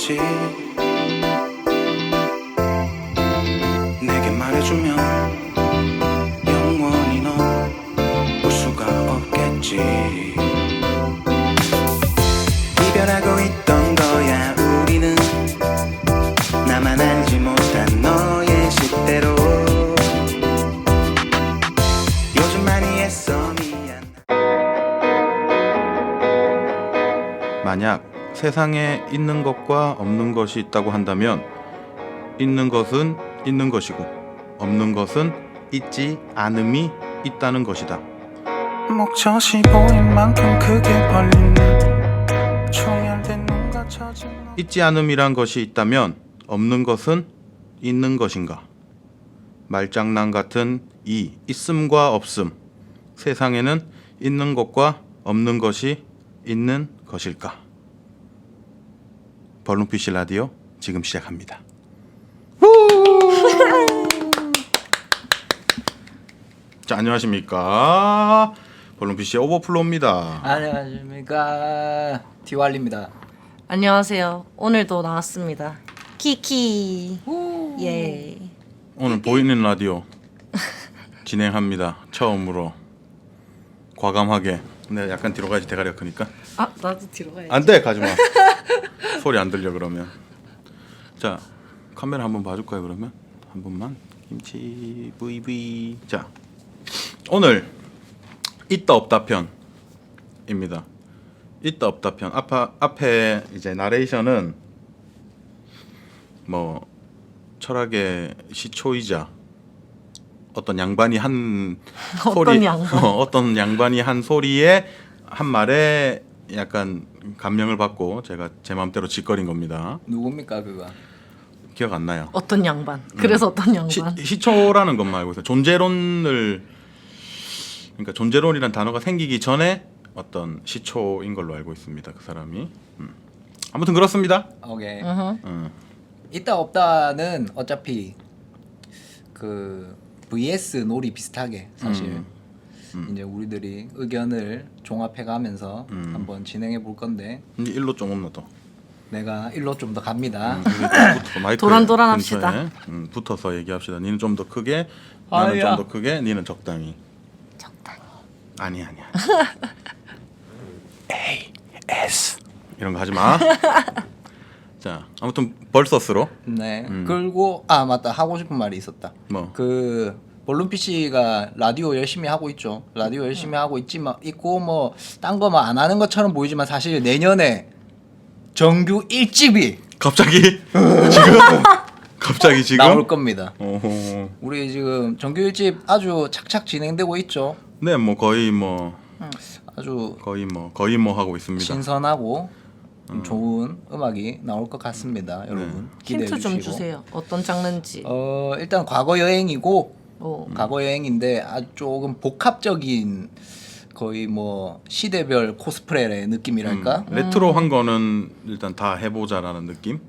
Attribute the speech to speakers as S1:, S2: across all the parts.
S1: 없겠지. 내게 말해주면 영원히 너 볼 수가 없겠지. 이별하고 있던 거야 우리는. 나만 알지 못한 너의 식대로. 요즘 많이 했어 미안.
S2: 만약 세상에 있는 것과 없는 것이 있다고 한다면 있는 것은 있는 것이고 없는 것은 있지 않음이 있다는 것이다.
S1: 목젖이 보일 만큼 크게 벌린 눈, 충혈된 눈과 젖은
S2: 있지 않음이란 것이 있다면 없는 것은 있는 것인가? 말장난 같은 이 있음과 없음, 세상에는 있는 것과 없는 것이 있는 것일까? 벌룬피쉬 라디오 지금 시작합니다. 자, 안녕하십니까? 벌룬피쉬의 오버플로우입니다.
S3: 안녕하십니까, 디왈리입니다.
S4: 안녕하세요. 오늘도 나왔습니다. 키키. 예.
S2: 오늘 보이는 라디오 진행합니다. 처음으로 과감하게. 네, 약간 뒤로 가야지 대가리가 크니까.
S4: 아, 나도 뒤로 가야지.
S2: 안 돼, 가지 마. 소리 안 들려 그러면. 자, 카메라 한번 봐줄까요 그러면? 한 번만. 김치 VV. 자, 오늘 있다 없다 편입니다. 있다 없다 편. 앞에 이제 나레이션은 뭐 철학의 시초이자 어떤 양반이 한 소리, 어떤 양반이 한 소리에 한 말에 약간 감명을 받고 제가 제 마음대로 짓거린 겁니다.
S3: 누굽니까 그거?
S2: 기억 안 나요.
S4: 어떤 양반? 그래서 어떤 양반?
S2: 시초라는 것만 알고 있어요. 그러니까 존재론이란 단어가 생기기 전에 어떤 시초인 걸로 알고 있습니다. 그 사람이. 아무튼 그렇습니다.
S3: 오케이.
S4: 으흠.
S3: 있다 없다는 어차피 그 vs 놀이 비슷하게 사실 이제 우리들이 의견을 종합해가면서 한번 진행해 볼 건데
S2: 일로 좀 없나 더.
S3: 내가 일로 좀 더 갑니다.
S2: 붙어서 마이크
S4: 도란도란
S2: 근처에,
S4: 합시다.
S2: 붙어서 얘기합시다. 니는 좀 더 크게, 나는
S3: 아니야.
S2: 좀 더 크게, 니는 적당히.
S4: 적당히.
S2: 아니야. A S 이런 거 하지 마. 자, 아무튼 벌서스로
S3: 네. 그리고 아 맞다, 하고 싶은 말이 있었다.
S2: 뭐
S3: 그 볼룬 PC가 라디오 열심히 하고 있죠. 라디오 열심히 하고 있고 뭐 딴 거 뭐 안 하는 것처럼 보이지만 사실 내년에 정규 1집이
S2: 갑자기 지금
S3: 나올 겁니다.
S2: 오호.
S3: 우리 지금 정규 1집 아주 착착 진행되고 있죠.
S2: 네, 뭐 거의 뭐
S3: 아주
S2: 하고 있습니다.
S3: 신선하고 좋은 음악이 나올 것 같습니다. 여러분 기대해
S4: 힌트 좀
S3: 주시고.
S4: 주세요. 어떤 장르인지.
S3: 일단 과거 여행이고
S4: 오.
S3: 과거 여행인데 아주 조금 복합적인 거의 뭐 시대별 코스프레의 느낌이랄까.
S2: 레트로한 거는 일단 다 해보자라는 느낌.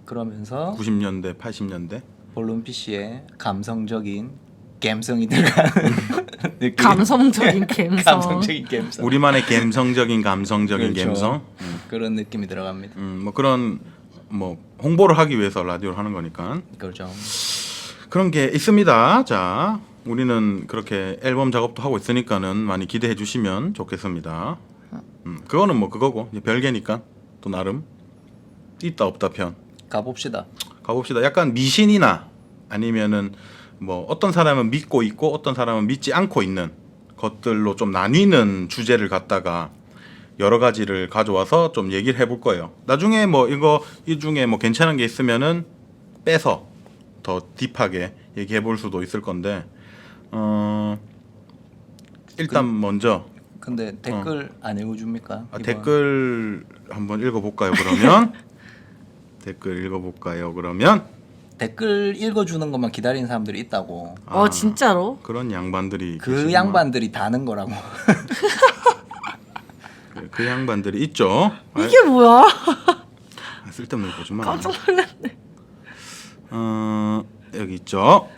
S3: 그러면서
S2: 90년대, 80년대.
S3: 볼룬 PC의 감성적인 감성이 들어가는 느낌.
S4: 감성적인 감성.
S3: 감성적인 감성.
S2: 우리만의 감성적인
S3: 그렇죠.
S2: 감성.
S3: 그런 느낌이 들어갑니다.
S2: 뭐 그런 뭐 홍보를 하기 위해서 라디오를 하는 거니까
S3: 그렇죠.
S2: 그런 게 있습니다. 자, 우리는 그렇게 앨범 작업도 하고 있으니까는 많이 기대해 주시면 좋겠습니다. 그거는 뭐 그거고 이제 별개니까 또 나름 있다 없다 편
S3: 가봅시다.
S2: 가봅시다. 약간 미신이나 아니면은 뭐 어떤 사람은 믿고 있고 어떤 사람은 믿지 않고 있는 것들로 좀 나뉘는 주제를 갖다가 여러 가지를 가져와서 좀 얘기를 해볼 거예요. 나중에 뭐 이 중에 뭐 괜찮은 게 있으면은 빼서 더 딥하게 얘기해 볼 수도 있을 건데 일단 먼저
S3: 근데 댓글 안 읽어줍니까? 이번?
S2: 댓글 한번 읽어볼까요 그러면? 댓글 읽어볼까요 그러면?
S3: 댓글 읽어주는 것만 기다리는 사람들이 있다고.
S4: 진짜로?
S2: 그런 양반들이
S3: 그
S2: 계시구만.
S3: 양반들이 다는 거라고.
S2: 그 양반들이 있죠.
S4: 이게 뭐야?
S2: 쓸데없는 거 보지 마.
S4: 깜짝 놀랐네.
S2: 여기 있죠.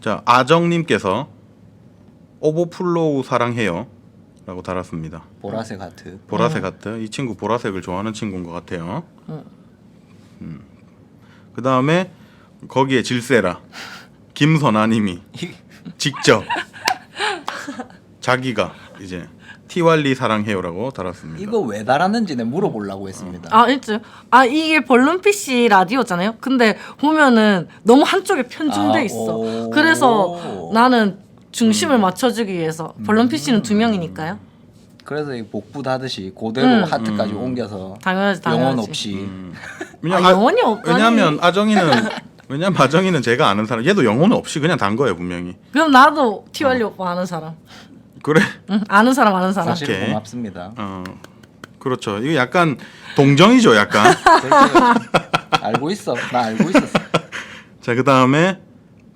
S2: 자, 아정님께서 오버플로우 사랑해요. 라고 달았습니다.
S3: 보라색 하트.
S2: 보라색 하트. 이 친구 보라색을 좋아하는 친구인 것 같아요. 그 다음에 거기에 질세라 김선아님이 직접 자기가 이제 티왈리 사랑해요라고 달았습니다.
S3: 이거 왜 달았는지 내가 물어보려고 했습니다.
S4: 아, 있죠. 아, 이게 벌룬피쉬 라디오잖아요. 근데 보면은 너무 한쪽에 편중돼
S3: 아,
S4: 있어.
S3: 오.
S4: 그래서 나는 중심을 맞춰주기 위해서 벌룬피쉬는 2명이니까요.
S3: 그래서 이 복붙하듯이 그대로
S4: 음.
S3: 하트까지 옮겨서
S4: 당연하지,
S3: 영혼
S4: 당연하지.
S3: 없이
S2: 왜냐면
S4: 아, 영혼이 없다니.
S2: 왜냐면 아정이는 제가 아는 사람. 얘도 영혼은 없이 그냥 단 거예요 분명히.
S4: 그럼 나도 티왈리 오빠 아는 사람.
S2: 그래.
S4: 응, 아는 사람.
S3: 사실
S2: 오케이.
S3: 고맙습니다.
S2: 그렇죠. 이거 약간 동정이죠, 약간.
S3: 그렇게 알고 있어. 나 알고 있었어.
S2: 자, 그 다음에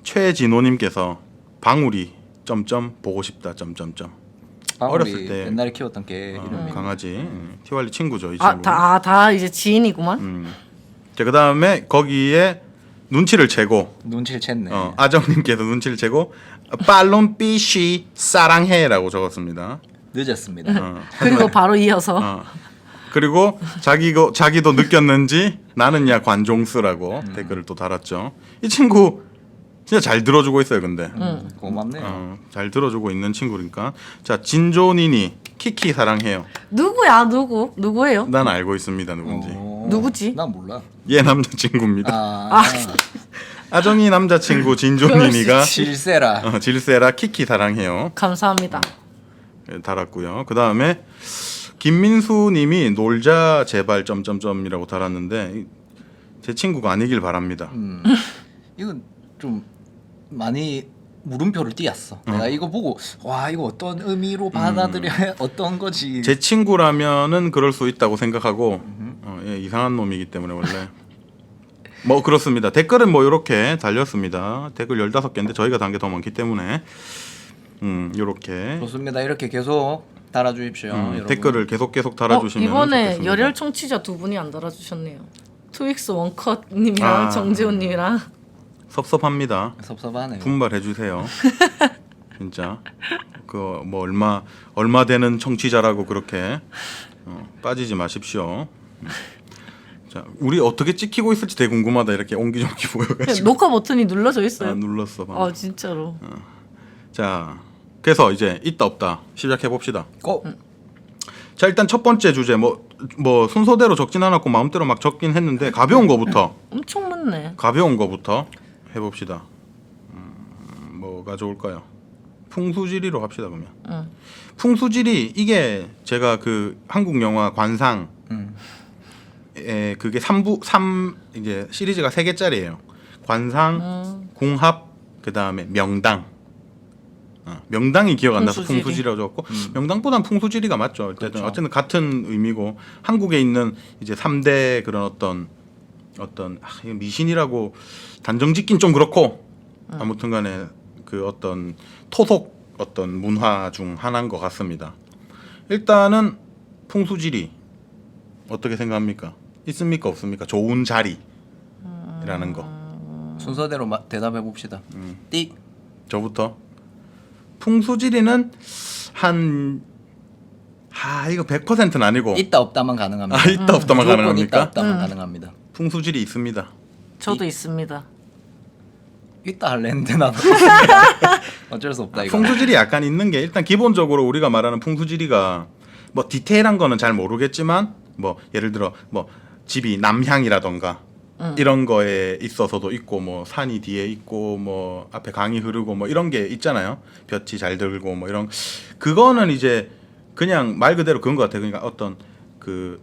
S2: 최진호님께서 방울이 점점 보고 싶다 점점점. 어렸을 때
S3: 옛날에 키웠던 개 이름이.
S2: 강아지 티왈리 친구죠, 이 친구.
S4: 다 이제 지인이구만.
S2: 자, 그 다음에 거기에 눈치를 채고
S3: 눈치를 챘네.
S2: 아정님께서 눈치를 채고 팔론피쉬 사랑해라고 적었습니다.
S3: 늦었습니다.
S4: 그리고 바로 이어서
S2: 그리고 자기도 느꼈는지 나는야 관종스라고 댓글을 또 달았죠. 이 친구 진짜 잘 들어주고 있어요, 근데.
S3: 고맙네요.
S2: 잘 들어주고 있는 친구니까. 자, 진조니니 키키 사랑해요.
S4: 누구야? 누구예요?
S2: 난 알고 있습니다, 누군지.
S4: 누구지?
S3: 난 몰라.
S2: 얘 남자친구입니다.
S3: 아,
S2: 아정이 남자친구 진조니니가
S3: 질세라.
S2: 질세라 키키 사랑해요.
S4: 감사합니다.
S2: 달았고요. 그 다음에 김민수님이 놀자 제발 점점점이라고 달았는데 제 친구가 아니길 바랍니다.
S3: 이건 좀 많이 물음표를 띄었어. 내가 이거 보고 와 이거 어떤 의미로 받아들여야 어떤 거지.
S2: 제 친구라면은 그럴 수 있다고 생각하고 예, 이상한 놈이기 때문에 원래 뭐 그렇습니다. 댓글은 뭐 이렇게 달렸습니다. 댓글 15개인데 저희가 단 게 더 많기 때문에 이렇게
S3: 좋습니다. 이렇게 계속 달아주십시오. 여러분.
S2: 댓글을 계속 달아주시면
S4: 이번에
S2: 좋겠습니다.
S4: 열혈 청취자 2분이 안 달아주셨네요. 트윅스 원컷님이랑 정재훈님이랑.
S2: 섭섭합니다.
S3: 섭섭하네요.
S2: 분발해 주세요. 진짜 그 뭐 얼마 되는 청취자라고 그렇게 빠지지 마십시오. 자, 우리 어떻게 찍히고 있을지 되게 궁금하다. 이렇게 옹기종기 보여가지고.
S4: 녹화 버튼이 눌러져 있어요.
S2: 눌렀어. 방금.
S4: 진짜로.
S2: 자, 그래서 이제 있다 없다 시작해 봅시다.
S3: 고.
S2: 자, 일단 첫 번째 주제 뭐 순서대로 적진 않았고 마음대로 막 적긴 했는데 가벼운 거부터
S4: 엄청 많네.
S2: 해봅시다. 뭐가 좋을까요? 풍수지리로 합시다 그러면. 풍수지리 이게 제가 그 한국 영화 관상 그게 3 이제 시리즈가 3개짜리예요. 관상, 궁합, 그 다음에 명당. 명당이 기억 안 나서
S4: 풍수지리.
S2: 풍수지리라고 적었고 명당보단 풍수지리가 맞죠. 어쨌든 같은 의미고 한국에 있는 이제 3대 그런 어떤 이거 미신이라고 단정짓긴 좀 그렇고 아무튼간에 그 어떤 토속 어떤 문화 중 하나인 것 같습니다. 일단은 풍수지리 어떻게 생각합니까? 있습니까 없습니까? 좋은 자리라는 거.
S3: 순서대로 대답해 봅시다. 띡.
S2: 저부터 풍수지리는 이거 100%는 아니고
S3: 있다 없다만 가능합니다.
S2: 있다 없다만
S3: 무조건
S2: 가능합니까?
S3: 있다 없다만 가능합니다.
S2: 풍수지리 있습니다.
S4: 저도 있습니다.
S3: 있다 할랬는데 나도 어쩔 수 없다 이거.
S2: 풍수지리 약간 있는 게 일단 기본적으로 우리가 말하는 풍수지리가 뭐 디테일한 거는 잘 모르겠지만 뭐 예를 들어 뭐 집이 남향이라던가 이런 거에 있어서도 있고 뭐 산이 뒤에 있고 뭐 앞에 강이 흐르고 뭐 이런 게 있잖아요. 볕이 잘 들고 뭐 이런 그거는 이제 그냥 말 그대로 그런 것 같아요. 그러니까 어떤 그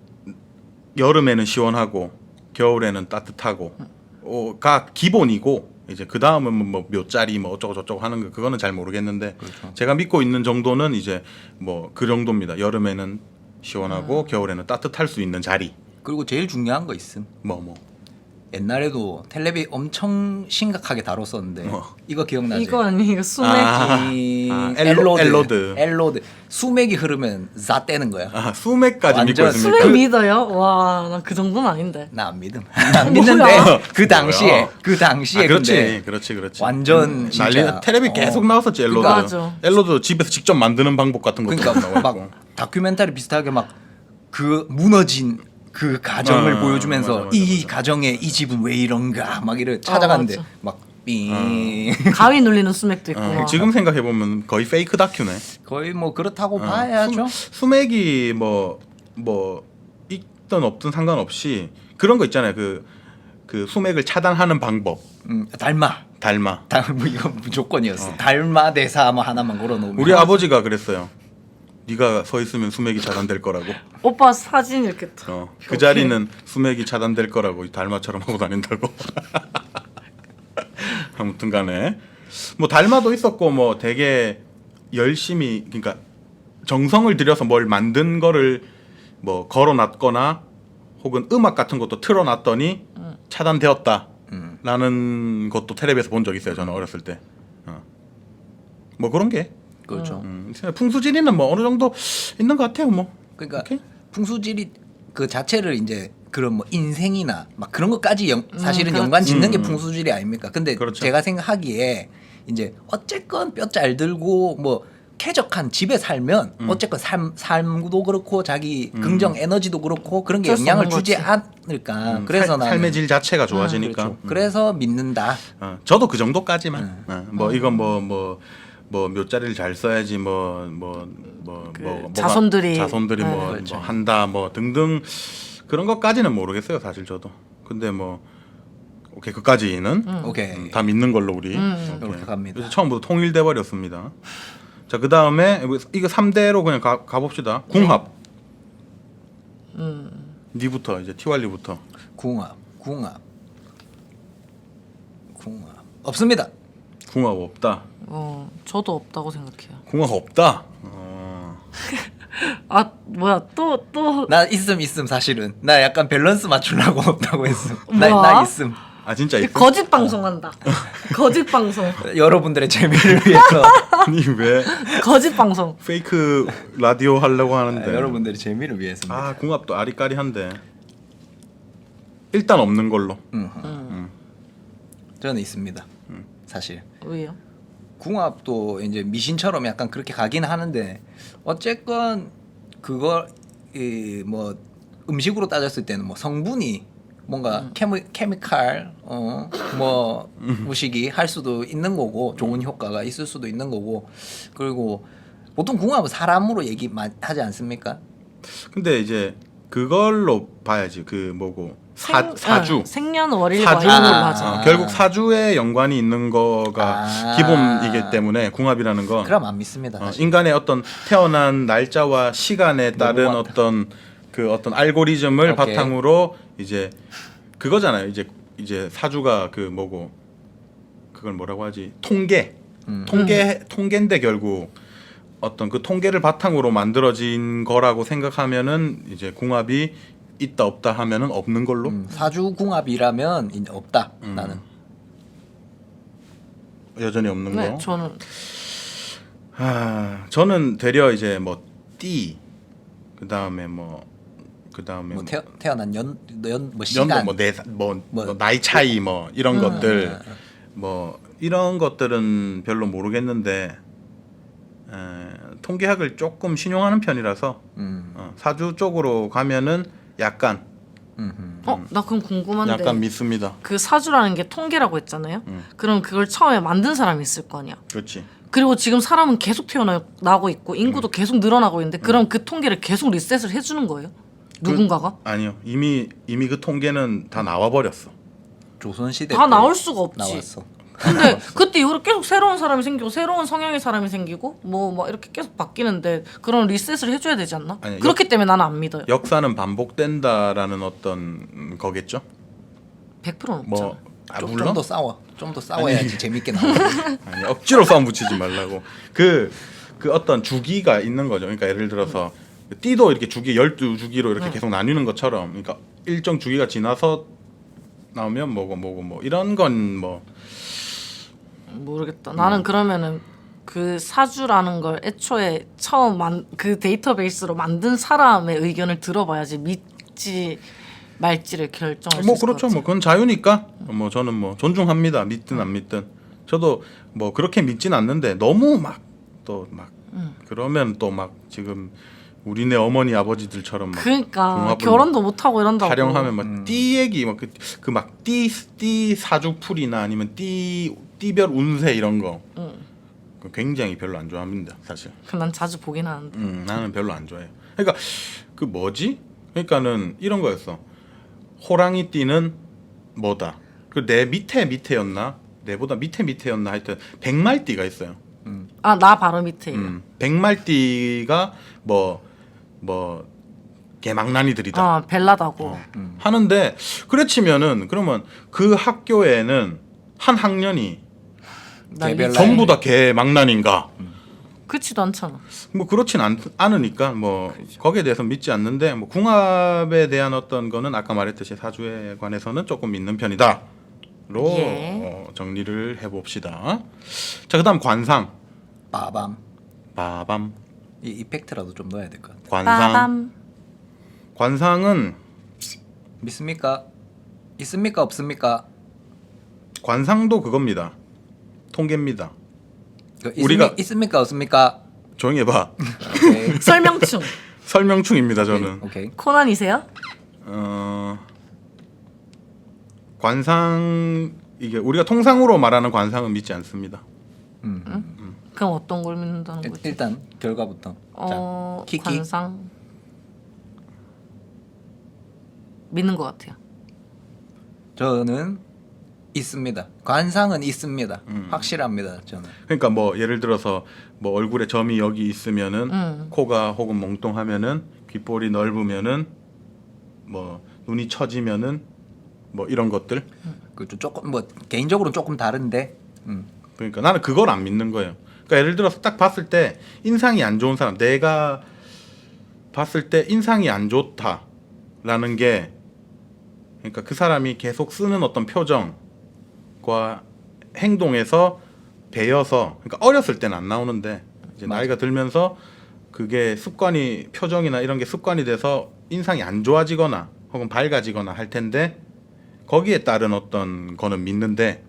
S2: 여름에는 시원하고 겨울에는 따뜻하고가 기본이고 이제 그 다음은 뭐 몇 자리 뭐 어쩌고 저쩌고 하는 거 그거는 잘 모르겠는데
S3: 그렇죠.
S2: 제가 믿고 있는 정도는 이제 뭐 그 정도입니다. 여름에는 시원하고 겨울에는 따뜻할 수 있는 자리
S3: 그리고 제일 중요한 거 있음.
S2: 뭐
S3: 옛날에도 텔레비 엄청 심각하게 다뤘었는데 이거 기억나지?
S4: 이거 아니 이거 수맥.
S3: 이
S2: 엘로드.
S3: 엘로드 수맥이 흐르면 자 떼는 거야.
S2: 아, 수맥까지 믿고
S3: 완전
S2: 있습니까?
S4: 수맥 믿어요? 와, 나 그 정도는 아닌데.
S3: 나 안 믿음. 안 믿는데
S4: 뭐야?
S3: 그 당시에
S2: 뭐야?
S3: 그 당시에
S2: 그렇지,
S3: 근데
S2: 그렇지.
S3: 완전 진짜
S2: 난리. 텔레비 계속 나왔었지 엘로드.
S4: 그러니까. 맞아.
S2: 엘로드 집에서 직접 만드는 방법 같은 것도
S3: 그러니까
S2: 나와
S3: 막
S2: 있고.
S3: 다큐멘터리 비슷하게 막 그 무너진 그 가정을 보여주면서
S2: 맞아, 맞아,
S3: 이
S2: 맞아.
S3: 가정의 이 집은 왜 이런가 막 이래 찾아가는데
S4: 맞아.
S3: 막 삥.
S4: 가위 눌리는 수맥도 있고. 막.
S2: 지금 생각해 보면 거의 페이크 다큐네.
S3: 거의 뭐 그렇다고 봐야죠.
S2: 수맥이 뭐 있든 없든 상관없이 그런 거 있잖아요. 그 수맥을 차단하는 방법.
S3: 닮아. 뭐 이거 무조건이었어. 닮아 대사 뭐 하나만 걸어놓으면.
S2: 우리 아버지가 그랬어요. 네가 서 있으면 수맥이 차단될 거라고.
S4: 오빠 사진 이렇게 탁.
S2: 그 자리는 수맥이 차단될 거라고 달마처럼 하고 다닌다고. 아무튼간에 뭐 달마도 있었고 뭐 되게 열심히 그러니까 정성을 들여서 뭘 만든 거를 뭐 걸어놨거나 혹은 음악 같은 것도 틀어놨더니 차단되었다라는 것도 텔레비에서 본 적 있어요. 저는 어렸을 때. 뭐 그런 게
S3: 그렇죠.
S2: 풍수지리는 뭐 어느 정도 있는 것 같아요. 뭐
S3: 그러니까
S2: 오케이?
S3: 풍수지리 그 자체를 이제 그런 뭐 인생이나 막 그런 것까지 사실은
S4: 그렇지.
S3: 연관 짓는 게 풍수지리 아닙니까? 근데
S2: 그렇죠.
S3: 제가 생각하기에 이제 어쨌건 뼈 잘 들고 뭐 쾌적한 집에 살면 어쨌건 삶도 그렇고 자기 긍정 에너지도 그렇고 그런 게
S4: 어쩔 수
S3: 영향을
S4: 없는
S3: 주지
S4: 거지.
S3: 않을까. 그래서 나는
S2: 삶의 질 자체가 좋아지니까.
S3: 그렇죠. 그래서 믿는다.
S2: 저도 그 정도까지만. 뭐 이건 뭐 몇 자리를 잘 써야지 뭐가
S4: 자손들이.
S2: 뭐
S3: 그렇죠.
S2: 한다 뭐 등등 그런 것까지는 모르겠어요 사실 저도. 근데 뭐 오케이 그까지는
S3: 오케이.
S2: 다 믿는 걸로 우리 오케이.
S3: 이렇게 갑니다.
S2: 그래서 처음부터 통일돼 버렸습니다. 자 그 다음에 이거 3대로 그냥 가봅시다. 궁합. 니부터 이제 티왈리부터.
S3: 궁합 없습니다.
S2: 궁합 없다.
S4: 저도 없다고 생각해요.
S2: 궁합 없다.
S4: 아 뭐야 또
S3: 나 있음 사실은. 나 약간 밸런스 맞추려고 없다고 했음.
S4: 뭐야?
S3: 나 있음.
S2: 아 진짜 있어?
S4: 거짓 방송한다. 거짓 방송.
S3: 여러분들의 재미를 위해서.
S2: 아니 왜
S4: 거짓 방송.
S2: 페이크 라디오 하려고 하는데.
S3: 여러분들의 재미를 위해서입니다.
S2: 아 궁합도 아리까리한데. 일단 없는 걸로.
S3: 저는 있습니다. 사실
S4: 왜요?
S3: 궁합도 이제 미신처럼 약간 그렇게 가긴 하는데 어쨌건 그걸 뭐 음식으로 따졌을 때는 뭐 성분이 뭔가 케미칼 뭐 무식이 할 수도 있는 거고 좋은 효과가 있을 수도 있는 거고 그리고 보통 궁합은 사람으로 얘기 많이 하지 않습니까?
S2: 근데 이제 그걸로 봐야지 그 뭐고 사주.
S4: 생년월일과
S2: 사주.
S4: 이런 걸로 하잖아.
S2: 결국 사주에 연관이 있는 거가 기본이기 때문에 궁합이라는 건
S3: 그럼 안 믿습니다. 사실.
S2: 인간의 어떤 태어난 날짜와 시간에 따른
S3: 너무 많다.
S2: 어떤 알고리즘을
S3: 오케이.
S2: 바탕으로 이제 그거잖아요. 이제 사주가 그 뭐고 그걸 뭐라고 하지? 통계인데 결국 어떤 그 통계를 바탕으로 만들어진 거라고 생각하면은 이제 궁합이 있다 없다 하면은 없는 걸로.
S3: 사주 궁합이라면 이제 없다. 나는.
S2: 여전히 없는
S4: 네,
S2: 거. 저는 되려 이제 뭐 그다음에 뭐
S3: 태어난 뭐 시간
S2: 연도 뭐 나이 차이 뭐 이런 것들 뭐 이런 것들은 별로 모르겠는데 통계학을 조금 신용하는 편이라서 사주 쪽으로 가면은 약간
S4: 나 그럼 궁금한데.
S2: 약간 믿습니다.
S4: 그 사주라는 게 통계라고 했잖아요. 그럼 그걸 처음에 만든 사람이 있을 거 아니야.
S2: 그렇지.
S4: 그리고 지금 사람은 계속 태어나고 있고 인구도 계속 늘어나고 있는데 그럼 그 통계를 계속 리셋을 해주는 거예요? 누군가가?
S2: 아니요. 이미 그 통계는 다 나와 버렸어.
S3: 조선시대
S4: 다
S3: 때
S4: 나올 수가 없지.
S3: 나왔어.
S4: 근데 그때 이후로 계속 새로운 사람이 생기고 새로운 성향의 사람이 생기고 뭐 막 이렇게 계속 바뀌는데 그런 리셋을 해줘야 되지 않나?
S2: 아니,
S4: 그렇기 때문에 나는 안 믿어요.
S2: 역사는 반복된다라는 어떤 거겠죠.
S4: 100%는 없잖아.
S2: 뭐 물론
S3: 좀 더 싸워. 좀 더 싸워야지 재밌게 나와.
S2: 아니 억지로 싸움 붙이지 말라고. 그 어떤 주기가 있는 거죠. 그러니까 예를 들어서 띠도 이렇게 주기 12주기로 이렇게 계속 나뉘는 것처럼 그러니까 일정 주기가 지나서 나오면 뭐고 뭐 이런 건 뭐
S4: 모르겠다. 나는 그러면은 그 사주라는 걸 애초에 처음 그 데이터베이스로 만든 사람의 의견을 들어봐야지 믿지 말지를 결정할 수
S2: 뭐
S4: 있을 것
S2: 그렇죠.
S4: 같아.
S2: 뭐 그건 자유니까 뭐 저는 뭐 존중합니다. 믿든 안 믿든. 저도 뭐 그렇게 믿진 않는데 너무 막 또 막 그러면 또 막 지금 우리네 어머니 아버지들처럼 막
S4: 그러니까
S2: 궁합을
S4: 결혼도 못 하고 이런다고.
S2: 타령하면 막 띠 얘기 막 그 막 띠 사주풀이나 아니면 띠별 운세 이런 거 그거 굉장히 별로 안 좋아합니다 사실.
S4: 난 자주 보긴 하는데.
S2: 나는 별로 안 좋아해요. 그러니까 그 뭐지? 그러니까는 이런 거였어. 호랑이 띠는 뭐다. 그 내 밑에였나? 내보다 밑에였나? 하여튼 백말띠가 있어요.
S4: 아, 나 바로 밑에.
S2: 백말띠가 뭐 개망난이들이다.
S4: 벨라다고.
S2: 하는데 그래 치면은 그러면 그 학교에는 한 학년이
S3: 개별로
S2: 전부 다 개망난인가?
S4: 그렇지도 않잖아.
S2: 뭐 그렇진 않으니까 뭐 거기에 대해서 믿지 않는데 뭐 궁합에 대한 어떤 거는 아까 말했듯이 사주에 관해서는 조금 믿는 편이다로
S4: 예.
S2: 정리를 해봅시다. 자 그다음 관상.
S3: 빠밤.
S2: 빠밤.
S3: 이 이펙트라도 좀 넣어야 될 것 같아.
S2: 관상.
S4: 빠밤.
S2: 관상은
S3: 믿습니까? 있습니까? 없습니까?
S2: 관상도 그겁니다. 통계입니다.
S3: 우리가 있습니까? 없습니까?
S2: 조용히 해봐.
S3: 오케이.
S4: 설명충.
S2: 설명충입니다 저는.
S3: 오케이.
S4: 코난이세요?
S2: 관상 이게 우리가 통상으로 말하는 관상은 믿지 않습니다.
S4: 그럼 어떤 걸 믿는다는 거지?
S3: 일단 결과부터. 자, 키키.
S4: 관상 믿는 것 같아요.
S3: 저는 있습니다. 관상은 있습니다. 확실합니다. 저는.
S2: 그러니까 뭐 예를 들어서 뭐 얼굴에 점이 여기 있으면은 코가 혹은 몽뚱하면은 귓볼이 넓으면은 뭐 눈이 처지면은 뭐 이런 것들.
S3: 그 조금 뭐 개인적으로는 조금 다른데.
S2: 그러니까 나는 그걸 안 믿는 거예요. 그러니까 예를 들어서 딱 봤을 때 인상이 안 좋은 사람, 내가 봤을 때 인상이 안 좋다라는 게 그러니까 그 사람이 계속 쓰는 어떤 표정과 행동에서 배어서 그러니까 어렸을 때는 안 나오는데 이제
S3: 맞아.
S2: 나이가 들면서 그게 습관이 표정이나 이런 게 습관이 돼서 인상이 안 좋아지거나 혹은 밝아지거나 할 텐데 거기에 따른 어떤 거는 믿는데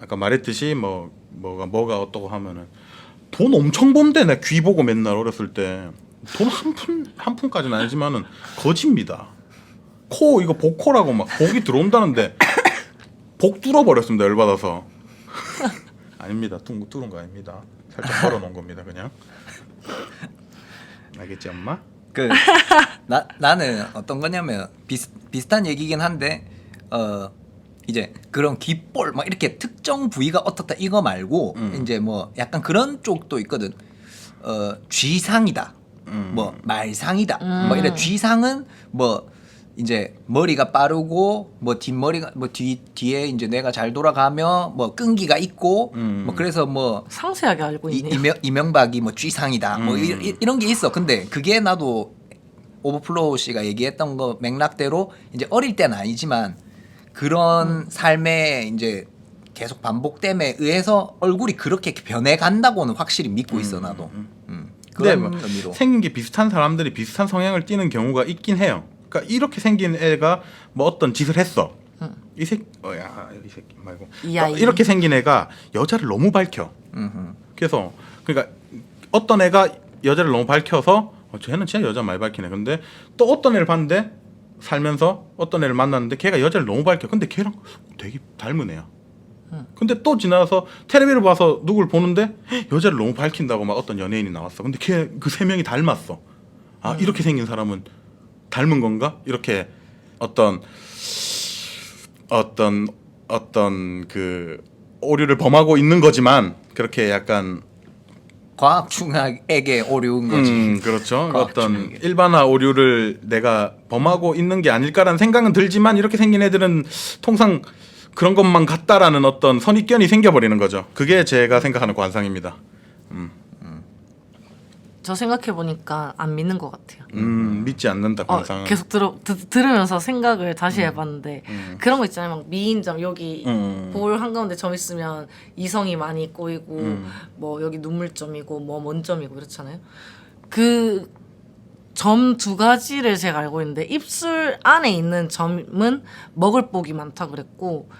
S2: 아까 말했듯이 뭐가 어떠고 하면은 돈 엄청 번대 내 귀 보고 맨날 어렸을 때 돈 한 푼까지는 아니지만은 거짓입니다. 코 이거 복코라고 막 복이 들어온다는데 복 뚫어버렸습니다 열받아서. 아닙니다. 뚫은 거 아닙니다. 살짝 걸어놓은 겁니다 그냥. 알겠지 엄마?
S3: 나는 어떤 거냐면 비슷한 얘기긴 한데 이제 그런 귓볼 막 이렇게 특정 부위가 어떻다 이거 말고 이제 뭐 약간 그런 쪽도 있거든. 쥐상이다. 뭐 말상이다. 뭐 이래 쥐상은 뭐 이제 머리가 빠르고 뭐 뒷머리가 뭐 뒤에 이제 뇌가 잘 돌아가며 뭐 끈기가 있고 뭐 그래서 뭐
S4: 상세하게 알고 있네요.
S3: 이명박이 뭐 쥐상이다. 뭐 이런 게 있어. 근데 그게 나도 오버플로우 씨가 얘기했던 거 맥락대로 이제 어릴 때는 아니지만 그런 삶의 이제 계속 반복됨에 의해서 얼굴이 그렇게 변해 간다고는 확실히 믿고 있어 나도.
S2: 근데
S3: 그런
S2: 뭐
S3: 의미로.
S2: 생긴 게 비슷한 사람들이 비슷한 성향을 띠는 경우가 있긴 해요. 그러니까 이렇게 생긴 애가 뭐 어떤 짓을 했어. 이 새끼 말고
S4: 이 아이.
S2: 이렇게 생긴 애가 여자를 너무 밝혀. 그래서 그러니까 어떤 애가 여자를 너무 밝혀서 쟤는 진짜 여자 많이 밝히네. 근데 또 어떤 애를 봤는데 살면서 어떤 애를 만났는데 걔가 여자를 너무 밝혀. 근데 걔랑 되게 닮은 애야. 근데 또 지나서 텔레비를 봐서 누굴 보는데 여자를 너무 밝힌다고 막 어떤 연예인이 나왔어. 근데 걔 그 세 명이 닮았어. 아 이렇게 생긴 사람은 닮은 건가? 이렇게 어떤 그 오류를 범하고 있는 거지만 그렇게 약간
S3: 과학 충학에게 오류인 거지.
S2: 그렇죠.
S3: 과학
S2: 어떤
S3: 충격에.
S2: 일반화 오류를 내가 범하고 있는 게 아닐까라는 생각은 들지만 이렇게 생긴 애들은 통상 그런 것만 같다라는 어떤 선입견이 생겨버리는 거죠. 그게 제가 생각하는 관상입니다.
S4: 저 생각해 보니까 안 믿는 것 같아요.
S2: 믿지 않는다 관상은.
S4: 계속 들으면서 생각을 다시 해봤는데 그런 거 있잖아요. 막 미인점 여기 볼 한가운데 점 있으면 이성이 많이 꼬이고 뭐 여기 눈물점이고 뭐 먼점이고 그렇잖아요. 그 점 두 가지를 제가 알고 있는데 입술 안에 있는 점은 먹을 복이 많다 그랬고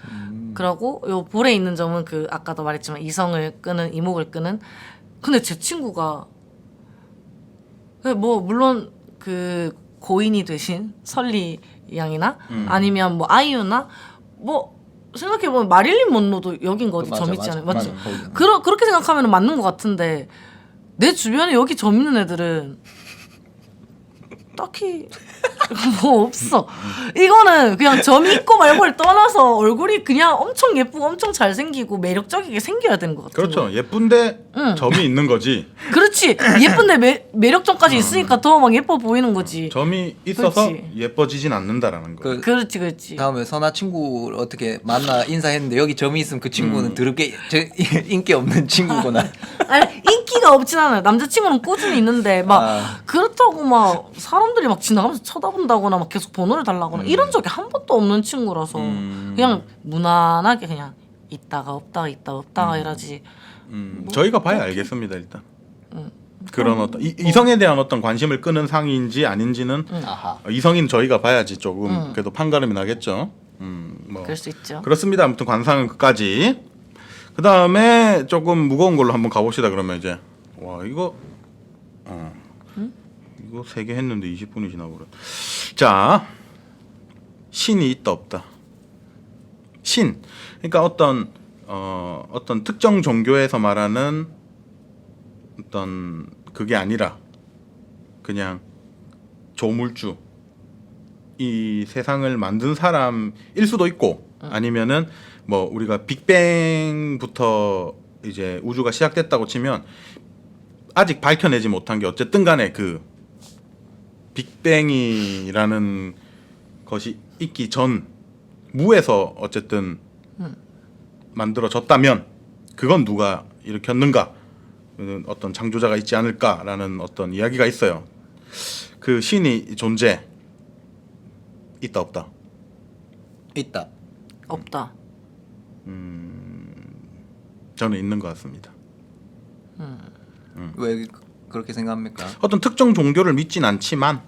S4: 그러고 요 볼에 있는 점은 그 아까도 말했지만 이성을 끄는 이목을 끄는. 근데 제 친구가 뭐 물론 그 고인이 되신 설리 양이나 아니면 뭐 아이유나 뭐 생각해보면 마릴린 먼로도 여긴 거 어디 점 있잖아요. 맞죠? 그렇게 생각하면 맞는 것 같은데 내 주변에 여기 점 있는 애들은 딱히 뭐 없어. 이거는 그냥 점이 있고 말고를 떠나서 얼굴이 그냥 엄청 예쁘고 엄청 잘생기고 매력적이게 생겨야 되는 것 같아.
S2: 그렇죠. 예쁜데 점이 있는 거지.
S4: 그렇지. 예쁜데 매력점까지 있으니까 더 막 예뻐 보이는 거지.
S2: 점이 있어서
S4: 그렇지.
S2: 예뻐지진 않는다라는 거.
S4: 그렇지.
S3: 다음에 선아 친구를 어떻게 만나 인사했는데 여기 점이 있으면 그 친구는 더럽게 인기 없는 친구구나.
S4: 아니 인기가 없진 않아요. 남자친구는 꾸준히 있는데 막 그렇다고 막 사람들이 막 지나가면서 쳐다본다거나 막 계속 번호를 달라거나 이런 적이 한 번도 없는 친구라서 그냥 무난하게 그냥 있다가 없다가 이러지.
S2: 저희가 봐야 알겠습니다 일단. 그런 어떤 이성에 대한 어떤 관심을 끄는 상인지 아닌지는
S3: 아하.
S2: 이성인 저희가 봐야지 조금 그래도 판가름이 나겠죠. 뭐
S4: 그럴 수 있죠.
S2: 그렇습니다. 아무튼 관상은 끝까지. 그 다음에 조금 무거운 걸로 한번 가봅시다. 그러면 이제 와 이거 이거 3개 했는데 20분이 지나버렸. 자, 신이 있다 없다. 신, 그러니까 어떤 특정 종교에서 말하는 어떤 그게 아니라 그냥 조물주, 이 세상을 만든 사람일 수도 있고 아니면은 뭐 우리가 빅뱅부터 이제 우주가 시작됐다고 치면 아직 밝혀내지 못한 게 어쨌든 간에 그 빅뱅이라는 것이 있기 전 무에서 어쨌든 만들어졌다면 그건 누가 일으켰는가? 어떤 창조자가 있지 않을까라는 어떤 이야기가 있어요. 그 신이 존재 있다 없다.
S3: 있다.
S4: 없다.
S2: 저는 있는 것 같습니다.
S3: 왜 그렇게 생각합니까?
S2: 어떤 특정 종교를 믿진 않지만,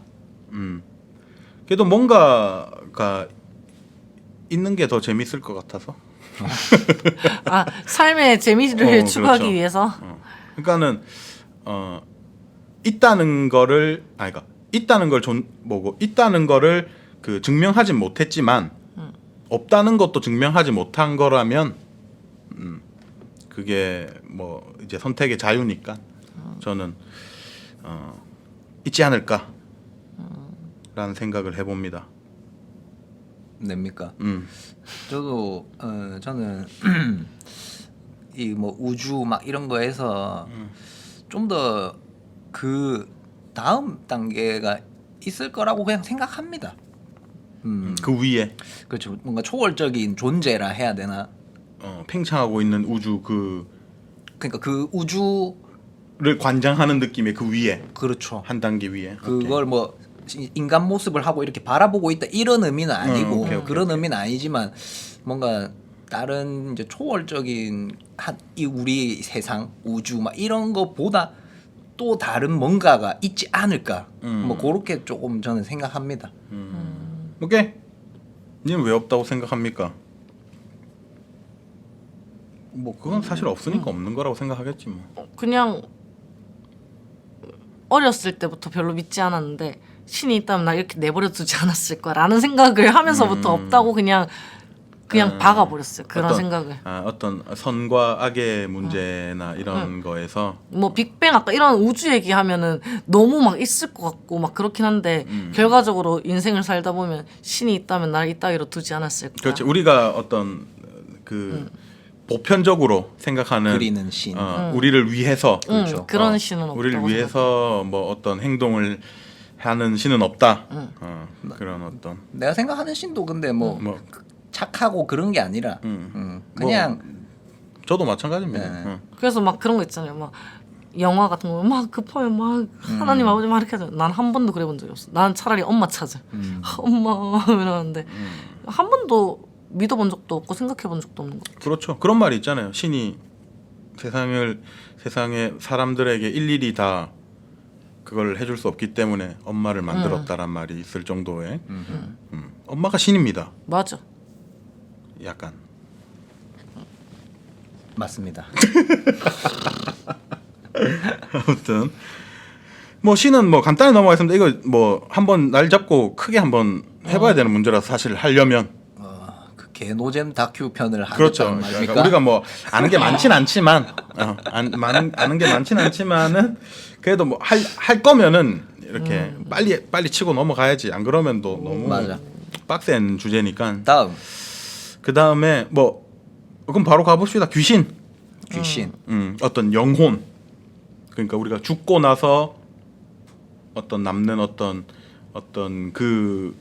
S2: 그래도 뭔가가 있는 게 더 재밌을 것 같아서.
S4: 아 삶의 재미를 추구하기
S2: 그렇죠.
S4: 위해서.
S2: 그러니까는 있다는 거를 그러니까 있다는 걸 있다는 거를 그 증명하진 못했지만 없다는 것도 증명하지 못한 거라면 그게 뭐 이제 선택의 자유니까 저는 있지 않을까라는 생각을 해봅니다.
S3: 냅니까? 저도 저는 이 뭐 우주 막 이런 거에서 좀 더 그 다음 단계가 있을 거라고 그냥 생각합니다.
S2: 그 위에
S3: 그렇죠. 뭔가 초월적인 존재라 해야 되나?
S2: 팽창하고 있는 우주
S3: 그러니까 그 우주를
S2: 관장하는 느낌의 그 위에
S3: 그렇죠.
S2: 한 단계 위에
S3: 그걸 뭐 인간 모습을 하고 이렇게 바라보고 있다 이런 의미는 아니고
S2: 오케이.
S3: 그런 의미는 아니지만 뭔가 다른 이제 초월적인 이 우리 세상 우주 막 이런 거보다 또 다른 뭔가가 있지 않을까 뭐 그렇게 조금 저는 생각합니다.
S2: 오케이. 님 왜 없다고 생각합니까? 뭐 그건 사실 없으니까 없는 거라고 생각하겠지 뭐.
S4: 그냥 어렸을 때부터 별로 믿지 않았는데 신이 있다면 나 이렇게 내버려 두지 않았을 거라는 생각을 하면서부터 없다고 그냥 박아버렸어요. 그런
S2: 어떤,
S4: 생각을.
S2: 어떤 선과 악의 문제나 이런 거에서
S4: 뭐 빅뱅 아까 이런 우주 얘기하면은 너무 막 있을 것 같고 막 그렇긴 한데 결과적으로 인생을 살다 보면 신이 있다면 날 이따위로 두지 않았을 거야.
S2: 그렇지. 우리가 어떤 그 보편적으로 생각하는
S3: 그리는 신.
S2: 우리를 위해서
S4: 그런 신은 없다고
S2: 우리를 위해서 뭐 어떤 행동을 하는 신은 없다. 그런 어떤
S3: 내가 생각하는 신도 근데 뭐 착하고 그런 게 아니라 그냥
S2: 저도 마찬가지입니다.
S3: 네.
S2: 응.
S4: 그래서 막 그런 거 있잖아요. 막 영화 같은 거 막 급하면 막 하나님 아버지 막 이렇게 하잖아. 난 한 번도 그래 본 적이 없어. 난 차라리 엄마 찾아. 엄마 이러는데 한 번도 믿어본 적도 없고 생각해 본 적도 없는 거 같아.
S2: 그렇죠. 그런 말이 있잖아요. 신이 세상의 사람들에게 일일이 다 그걸 해줄 수 없기 때문에 엄마를 만들었다란 말이 있을 정도의 엄마가 신입니다.
S4: 맞아.
S2: 약간
S3: 맞습니다.
S2: 아무튼 뭐 신은 뭐 간단히 넘어가겠습니다. 이거 뭐 한번 날 잡고 크게 한번 해봐야 되는 문제라서 사실 하려면
S3: 그 개노잼 다큐 편을
S2: 그렇죠.
S3: 하겠다는
S2: 그러니까
S3: 말입니까?
S2: 우리가 뭐 아는 게 많진 않지만 아는 게 많진 않지만은 그래도 뭐 할 거면은 이렇게 빨리 치고 넘어가야지. 안 그러면 또 너무
S3: 맞아.
S2: 빡센 주제니까.
S3: 다음
S2: 그 다음에 뭐 그럼 바로 가봅시다. 귀신.
S3: 귀신.
S2: 어떤 영혼. 그러니까 우리가 죽고 나서 어떤 남는 어떤 그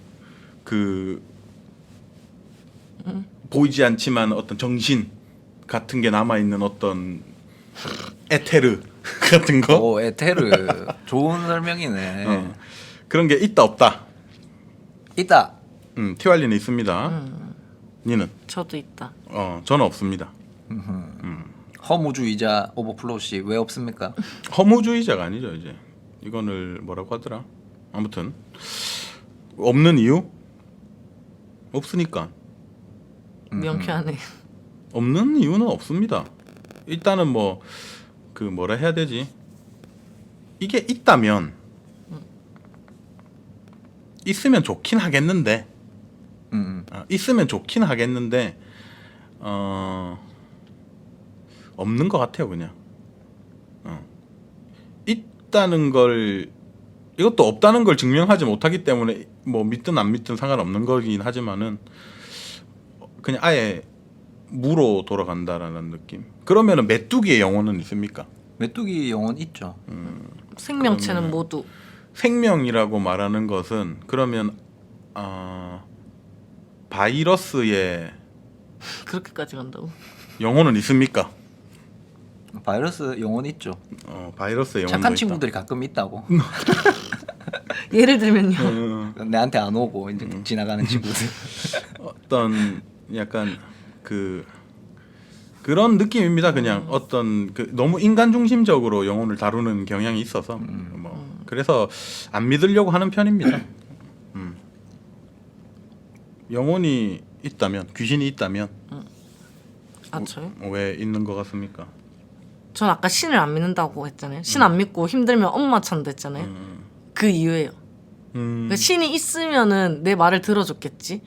S2: 보이지 않지만 어떤 정신 같은 게 남아 있는 어떤 에테르 같은 거.
S3: 오 에테르 좋은 설명이네.
S2: 그런 게 있다 없다.
S3: 있다.
S2: 티왈리는 있습니다. 니는?
S4: 저도 있다.
S2: 저는 없습니다.
S3: 허무주의자 오버플로우 씨 왜 없습니까?
S2: 허무주의자가 아니죠 이제. 이거를 뭐라고 하더라. 아무튼 없는 이유? 없으니까.
S4: 명쾌하네.
S2: 없는 이유는 없습니다. 일단은 뭐 그 뭐라 해야 되지? 이게 있다면 있으면 좋긴 하겠는데 있으면 좋긴 하겠는데 없는 것 같아요 그냥. 있다는 걸 이것도 없다는 걸 증명하지 못하기 때문에 뭐 믿든 안 믿든 상관없는 거긴 하지만은 그냥 아예 무로 돌아간다라는 느낌. 그러면은 메뚜기의 영혼은 있습니까?
S3: 메뚜기 영혼 있죠.
S4: 생명체는 모두
S2: 생명이라고 말하는 것은 그러면 바이러스의
S4: 그렇게까지 간다고?
S2: 영혼은 있습니까?
S3: 바이러스 영혼 있죠.
S2: 바이러스의 영혼도
S3: 착한
S2: 있다.
S3: 친구들이 가끔 있다고.
S4: 예를 들면요.
S3: 내한테 안 오고 이제 지나가는 친구들.
S2: 어떤 약간 그런 느낌입니다. 그냥 어떤 너무 인간 중심적으로 영혼을 다루는 경향이 있어서 뭐 그래서 안 믿으려고 하는 편입니다. 영혼이 있다면 귀신이 있다면
S4: 저요?
S2: 왜 있는 것 같습니까?
S4: 전 아까 신을 안 믿는다고 했잖아요. 신 안 믿고 힘들면 엄마 찬다 했잖아요. 그 이유예요. 그러니까 신이 있으면은 내 말을 들어줬겠지.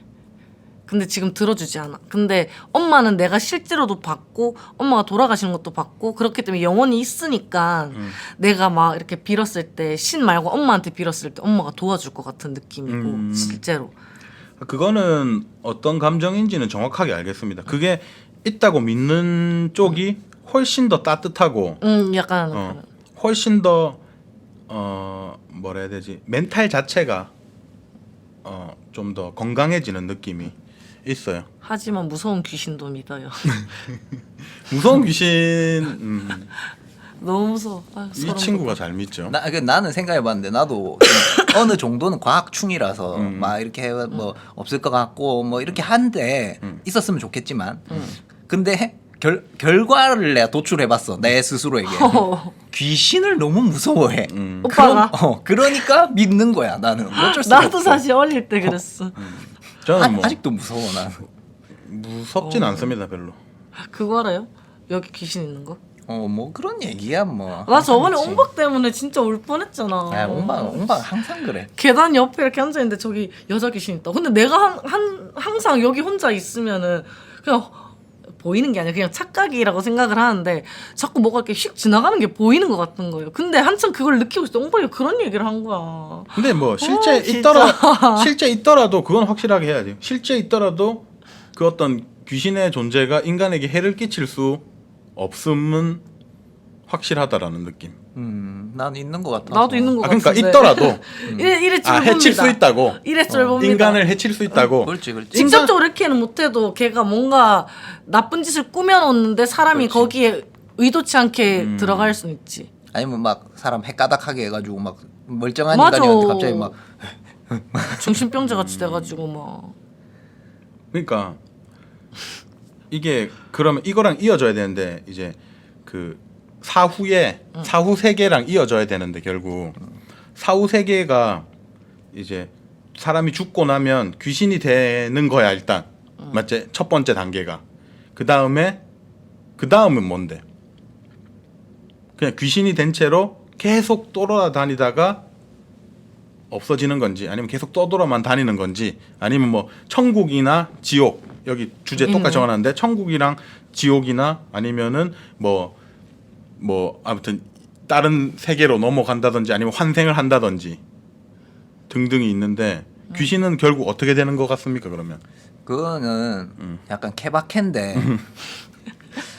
S4: 근데 지금 들어주지 않아. 근데 엄마는 내가 실제로도 봤고 엄마가 돌아가시는 것도 봤고 그렇기 때문에 영혼이 있으니까 내가 막 이렇게 빌었을 때 신 말고 엄마한테 빌었을 때 엄마가 도와줄 것 같은 느낌이고 실제로.
S2: 그거는 어떤 감정인지는 정확하게 알겠습니다. 그게 있다고 믿는 쪽이 훨씬 더 따뜻하고
S4: 약간
S2: 훨씬 더 뭐라 해야 되지? 멘탈 자체가 좀 더 건강해지는 느낌이 있어요.
S4: 하지만 무서운 귀신도 믿어요.
S2: 무서운 귀신
S4: 너무 무서워.
S2: 이
S4: 소름
S2: 친구가 잘 믿죠.
S3: 나는 생각해봤는데 나도 어느 정도는 과학충이라서 막 이렇게 뭐 없을 것 같고 뭐 이렇게 한데 있었으면 좋겠지만 근데 결과를 내가 도출해봤어 내 스스로에게 귀신을 너무 무서워해.
S4: 오빠가?
S3: 그러니까 믿는 거야 나는. 어쩔 수가
S4: 나도
S3: 없어.
S4: 사실 어릴 때 그랬어.
S2: 저는 뭐
S3: 아직도 무서워 난.
S2: 무섭진 않습니다 별로.
S4: 그거 알아요? 여기 귀신 있는 거?
S3: 뭐 그런 얘기야 뭐.
S4: 나 저번에 옹박 때문에 진짜 울 뻔했잖아.
S3: 야 옹박 항상 그래.
S4: 계단 옆에 이렇게 앉아 있는데 저기 여자 귀신 있다. 근데 내가 항상 여기 혼자 있으면은 그냥 보이는 게 아니라 그냥 착각이라고 생각을 하는데 자꾸 뭐가 이렇게 휙 지나가는 게 보이는 것 같은 거예요. 근데 한참 그걸 느끼고 있을 때 옹박이가 그런 얘기를 한 거야.
S2: 근데 뭐 실제
S4: 진짜.
S2: 실제 있더라도 그건 확실하게 해야 돼요. 실제 있더라도 그 어떤 귀신의 존재가 인간에게 해를 끼칠 수 없음은 확실하다라는 느낌.
S3: 난 있는 것 같아.
S4: 나도 있는 것
S2: 그러니까
S4: 같은데.
S2: 있더라도
S4: 이래 줄
S2: 해칠 수 있다고.
S4: 이래 줄 봅니다.
S2: 인간을 해칠 수 있다고.
S3: 그렇지.
S4: 직접적으로 이렇게는 못해도 걔가 뭔가 나쁜 짓을 꾸며놓는데 사람이 거기에 의도치 않게 들어갈 수는 있지.
S3: 아니면 막 사람 헷가닥하게 해가지고 막 멀쩡한
S4: 맞아.
S3: 인간이한테 갑자기 막
S4: 정신병자 같이 돼가지고 막.
S2: 그러니까 이게 그러면 이거랑 이어져야 되는데 이제 그 사후 세계랑 이어져야 되는데 결국 사후 세계가 이제 사람이 죽고 나면 귀신이 되는 거야 일단 맞지? 첫 번째 단계가 그 다음은 뭔데? 그냥 귀신이 된 채로 계속 돌아다니다가 없어지는 건지 아니면 계속 떠돌아만 다니는 건지 아니면 뭐 천국이나 지옥 여기 주제 똑같이 정하는데 천국이랑 지옥이나 아니면은 뭐 아무튼 다른 세계로 넘어간다든지 아니면 환생을 한다든지 등등이 있는데 귀신은 결국 어떻게 되는 것 같습니까 그러면?
S3: 그거는 약간 케바케인데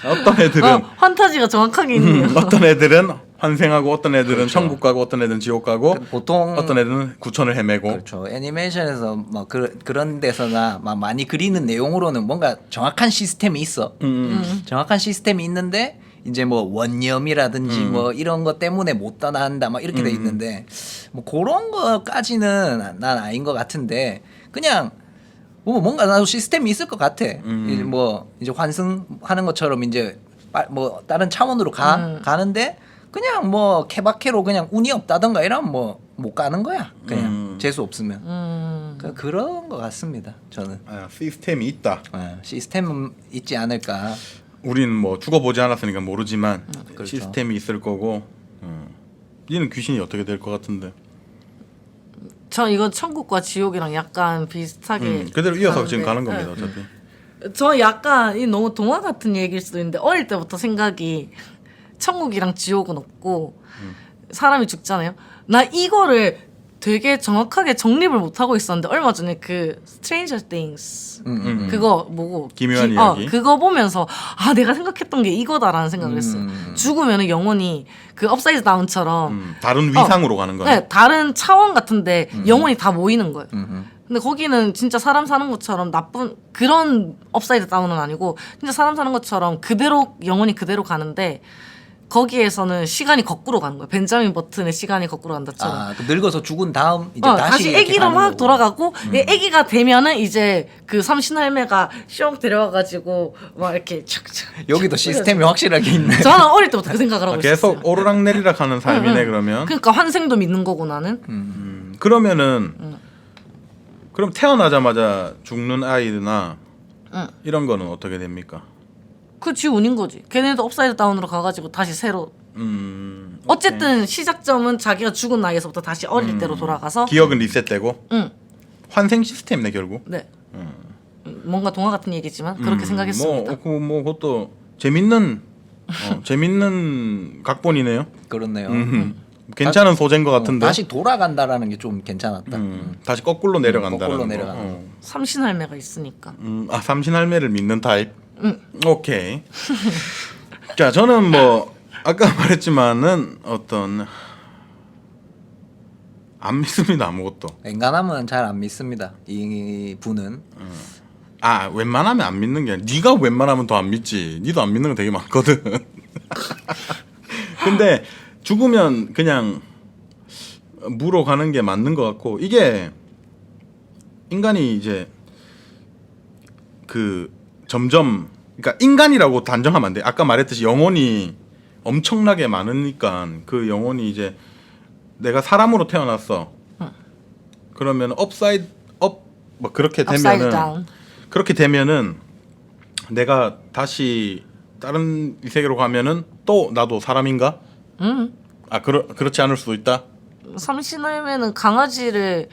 S2: 어떤 애들은
S4: 판타지가 정확하게 있네요.
S2: 어떤 애들은 환생하고 어떤 애들은 천국 가고 어떤 애들은 지옥 가고
S3: 보통
S2: 어떤 애들은 구천을 헤매고
S3: 그렇죠. 애니메이션에서 막 그런 데서나 막 많이 그리는 내용으로는 뭔가 정확한 시스템이 있어. 정확한 시스템이 있는데 이제 뭐 원념이라든지 뭐 이런 것 때문에 못 떠난다 막 이렇게 돼 있는데 뭐 그런 거까지는 난 아닌 것 같은데 그냥 뭐 뭔가 나도 시스템이 있을 것 같아. 이제 뭐 이제 환승하는 것처럼 이제 뭐 다른 차원으로 가는데 그냥 뭐 케바케로 그냥 운이 없다던가 이러면 뭐 못 가는 거야. 그냥 재수 없으면. 그런 것 같습니다. 저는
S2: 시스템이 있다.
S3: 시스템은 있지 않을까.
S2: 우리는 뭐 죽어보지 않았으니까 모르지만
S3: 그렇죠.
S2: 시스템이 있을 거고. 니는 귀신이 어떻게 될 것 같은데?
S4: 저 이건 천국과 지옥이랑 약간 비슷하게
S2: 그대로 이어서
S4: 가는데,
S2: 지금 가는 겁니다.
S4: 네.
S2: 어차피.
S4: 저 약간 이 너무 동화 같은 얘기일 수도 있는데 어릴 때부터 생각이 천국이랑 지옥은 없고 사람이 죽잖아요. 나 이거를 되게 정확하게 정립을 못 하고 있었는데 얼마 전에 그 Stranger Things 그거 뭐고
S2: 기묘한 이야기.
S4: 그거 보면서 아 내가 생각했던 게 이거다라는 생각을 했어요. 죽으면은 영혼이 그 업사이드 다운처럼
S2: 다른 위상으로 가는 거네.
S4: 네, 다른 차원 같은데 영혼이 다 모이는 거예요. 근데 거기는 진짜 사람 사는 것처럼 나쁜 그런 업사이드 다운은 아니고 진짜 사람 사는 것처럼 그대로 영혼이 그대로 가는데 거기에서는 시간이 거꾸로 가는 거예요. 벤자민 버튼의 시간이 거꾸로 간다처럼.
S3: 그 늙어서 죽은 다음 이제
S4: 다시
S3: 이렇게
S4: 아기로
S3: 가는
S4: 막
S3: 거고.
S4: 돌아가고 아기가 되면은 이제 그 삼신할매가 쇽 데려와가지고 막 이렇게 착착.
S3: 여기도 시스템이 확실하게 있네.
S4: 저는 어릴 때부터 그 생각을 하고 있었어요.
S2: 계속 오르락내리락 하는 삶이네 그러면.
S4: 그러니까 환생도 믿는 거고 나는.
S2: 그러면은 그럼 태어나자마자 죽는 아이나 이런 거는 어떻게 됩니까?
S4: 그 지 운인 거지. 걔네도 업사이드 다운으로 가가지고 다시 새로. 어쨌든 시작점은 자기가 죽은 나이에서부터 다시 어릴 때로 돌아가서.
S2: 기억은 리셋되고
S4: 응.
S2: 환생 시스템이네 결국.
S4: 네. 뭔가 동화 같은 얘기지만 그렇게 생각했습니다.
S2: 뭐 그것도 재밌는 재밌는 각본이네요.
S3: 그렇네요.
S2: 괜찮은 소재인 것 같은데.
S3: 다시 돌아간다라는 게 좀 괜찮았다.
S2: 다시 거꾸로 내려간다는
S3: 거꾸로
S2: 거.
S3: 내려가는 거.
S4: 삼신할매가 있으니까.
S2: 삼신할매를 믿는 타입. 오케이. 자, 저는 뭐 아까 말했지만은 어떤 안 믿습니다 아무것도.
S3: 엔간하면 잘 안 믿습니다. 이 분은.
S2: 웬만하면 안 믿는 게 아니라 네가 웬만하면 더 안 믿지. 니도 안 믿는 거 되게 많거든. 근데 죽으면 그냥 무로 가는 게 맞는 것 같고 이게 인간이 이제 그 점점 그러니까 인간이라고 단정하면 안 돼. 아까 말했듯이 영혼이 엄청나게 많으니까 그 영혼이 이제 내가 사람으로 태어났어. 그러면 업사이드 업 뭐 그렇게
S4: 업사이드
S2: 되면은
S4: 다운.
S2: 그렇게 되면은 내가 다시 다른 이 세계로 가면은 또 나도 사람인가? 그렇지 않을 수도 있다.
S4: 삼신할매는 강아지를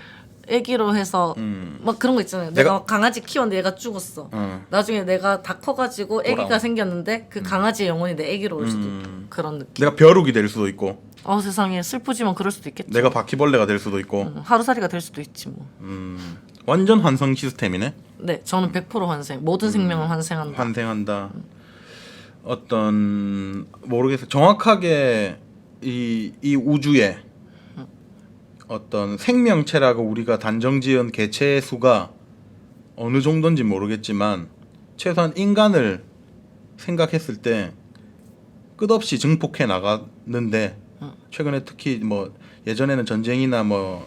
S4: 애기로 해서 막 그런 거 있잖아요. 내가 강아지 키웠는데 얘가 죽었어. 나중에 내가 다 커가지고 애기가 생겼는데 그 강아지의 영혼이 내 애기로 올 수도 있고 그런 느낌.
S2: 내가 벼룩이 될 수도 있고
S4: 세상에 슬프지만 그럴 수도 있겠지.
S2: 내가 바퀴벌레가 될 수도 있고
S4: 하루살이가 될 수도 있지 뭐.
S2: 완전 환생 시스템이네.
S4: 네, 저는 100% 환생. 모든 생명을 환생한다.
S2: 환생한다. 어떤 모르겠어요. 정확하게 이 우주에 어떤 생명체라고 우리가 단정지은 개체의 수가 어느 정도인지 모르겠지만 최소한 인간을 생각했을 때 끝없이 증폭해 나가는데 최근에 특히 뭐 예전에는 전쟁이나 뭐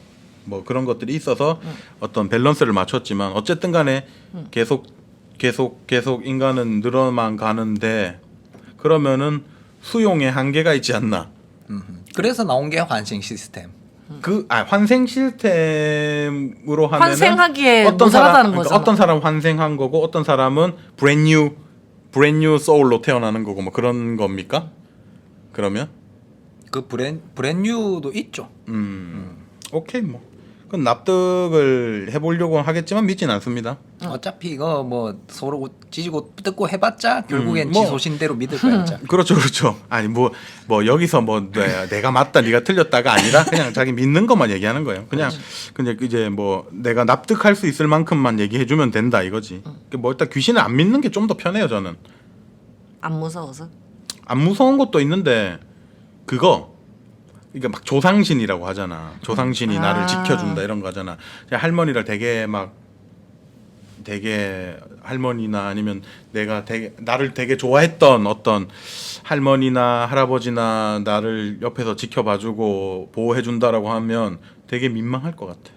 S2: 그런 것들이 있어서 어떤 밸런스를 맞췄지만 어쨌든 간에 계속 인간은 늘어만 가는데 그러면은 수용에 한계가 있지 않나.
S3: 그래서 나온 게 환생 시스템.
S2: 환생 시스템으로 하면은
S4: 환생하기에
S2: 어떤 사람
S4: 모자라다는
S2: 그러니까
S4: 거잖아.
S2: 어떤 사람 환생한 거고 어떤 사람은 브랜뉴 소울로 태어나는 거고 뭐 그런 겁니까? 그러면
S3: 그 브랜뉴도 있죠.
S2: 오케이 뭐 그건 납득을 해보려고 하겠지만 믿진 않습니다.
S3: 어차피 이거 뭐 서로 찢고 뜯고 해봤자 결국엔
S2: 뭐.
S3: 지 소신대로 믿을 거야. 진짜.
S2: 그렇죠. 아니 뭐 여기서 뭐 내가 맞다 네가 틀렸다가 아니라 그냥 자기 믿는 것만 얘기하는 거예요. 그냥 이제 뭐 내가 납득할 수 있을 만큼만 얘기해주면 된다 이거지. 뭐 일단 귀신을 안 믿는 게 좀 더 편해요 저는.
S4: 안 무서워서.
S2: 안 무서운 것도 있는데 그거 이게 막 조상신이라고 하잖아. 조상신이 나를 지켜준다 이런 거 하잖아. 할머니를 되게 할머니나 아니면 나를 되게 좋아했던 어떤 할머니나 할아버지나 나를 옆에서 지켜봐주고 보호해준다라고 하면 되게 민망할 것 같아.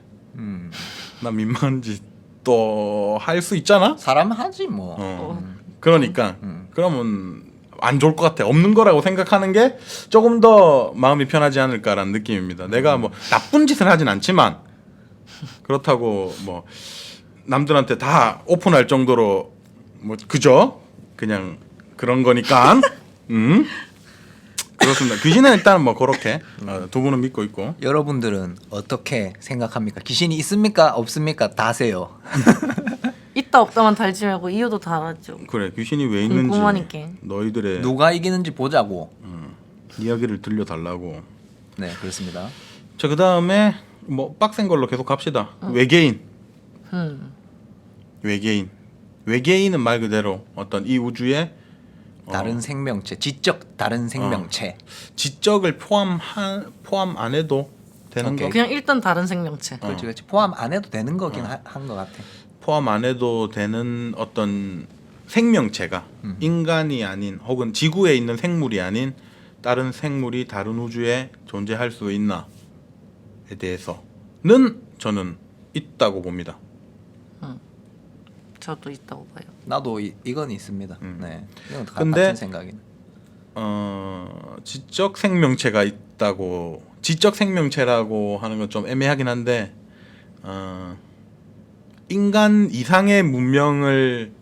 S2: 나 민망한지 또 할 수 있잖아.
S3: 사람 하지 뭐.
S2: 그러니까 그러면 안 좋을 것 같아. 없는 거라고 생각하는 게 조금 더 마음이 편하지 않을까라는 느낌입니다. 내가 뭐 나쁜 짓을 하진 않지만 그렇다고 뭐 남들한테 다 오픈할 정도로 뭐 그죠? 그냥 그런 거니까. 그렇습니다. 귀신은 일단 뭐 그렇게 두 분은 믿고 있고.
S3: 여러분들은 어떻게 생각합니까? 귀신이 있습니까? 없습니까? 다세요.
S4: 있다 없다만 달지 말고 이유도 달아줘.
S2: 그래 귀신이 왜 있는지
S4: 궁금하니까.
S2: 너희들의
S3: 누가 이기는지 보자고.
S2: 이야기를 들려달라고.
S3: 네, 그렇습니다.
S2: 자 그다음에 뭐 빡센 걸로 계속 갑시다. 외계인. 외계인은 말 그대로 어떤 이 우주에
S3: 다른 생명체, 지적 다른 생명체.
S2: 지적을 포함 안 해도 되는
S3: 오케이.
S2: 거.
S4: 그냥 일단 다른 생명체.
S3: 그렇지. 포함 안 해도 되는 거긴 한 것 같아.
S2: 포함 안 해도 되는 어떤 생명체가 인간이 아닌 혹은 지구에 있는 생물이 아닌 다른 생물이 다른 우주에 존재할 수 있나에 대해서는 저는 있다고 봅니다.
S4: 저도 있다고 봐요.
S3: 나도 이건 있습니다. 네, 이건
S2: 근데
S3: 같은 생각이네.
S2: 지적 생명체가 있다고 지적 생명체라고 하는 건 좀 애매하긴 한데 인간 이상의 문명을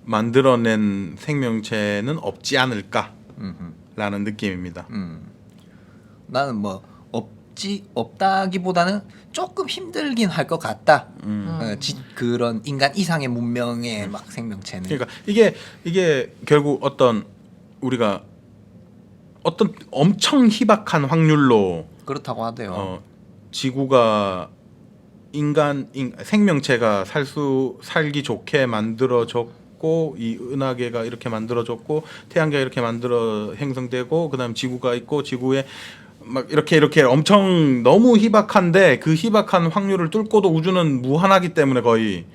S2: 만들어낸 생명체는 없지 않을까라는 느낌입니다.
S3: 나는 뭐 없다기보다는 조금 힘들긴 할 것 같다. 그런 인간 이상의 문명의 막 생명체는.
S2: 그러니까 이게 결국 우리가 어떤 엄청 희박한 확률로
S3: 그렇다고 하대요.
S2: 지구가 생명체가 살기 좋게 만들어졌고 이 은하계가 이렇게 만들어졌고 태양계가 이렇게 형성되고 그다음 지구가 있고 지구에 막 이렇게 엄청 너무 희박한데 그 희박한 확률을 뚫고도 우주는 무한하기 때문에 거의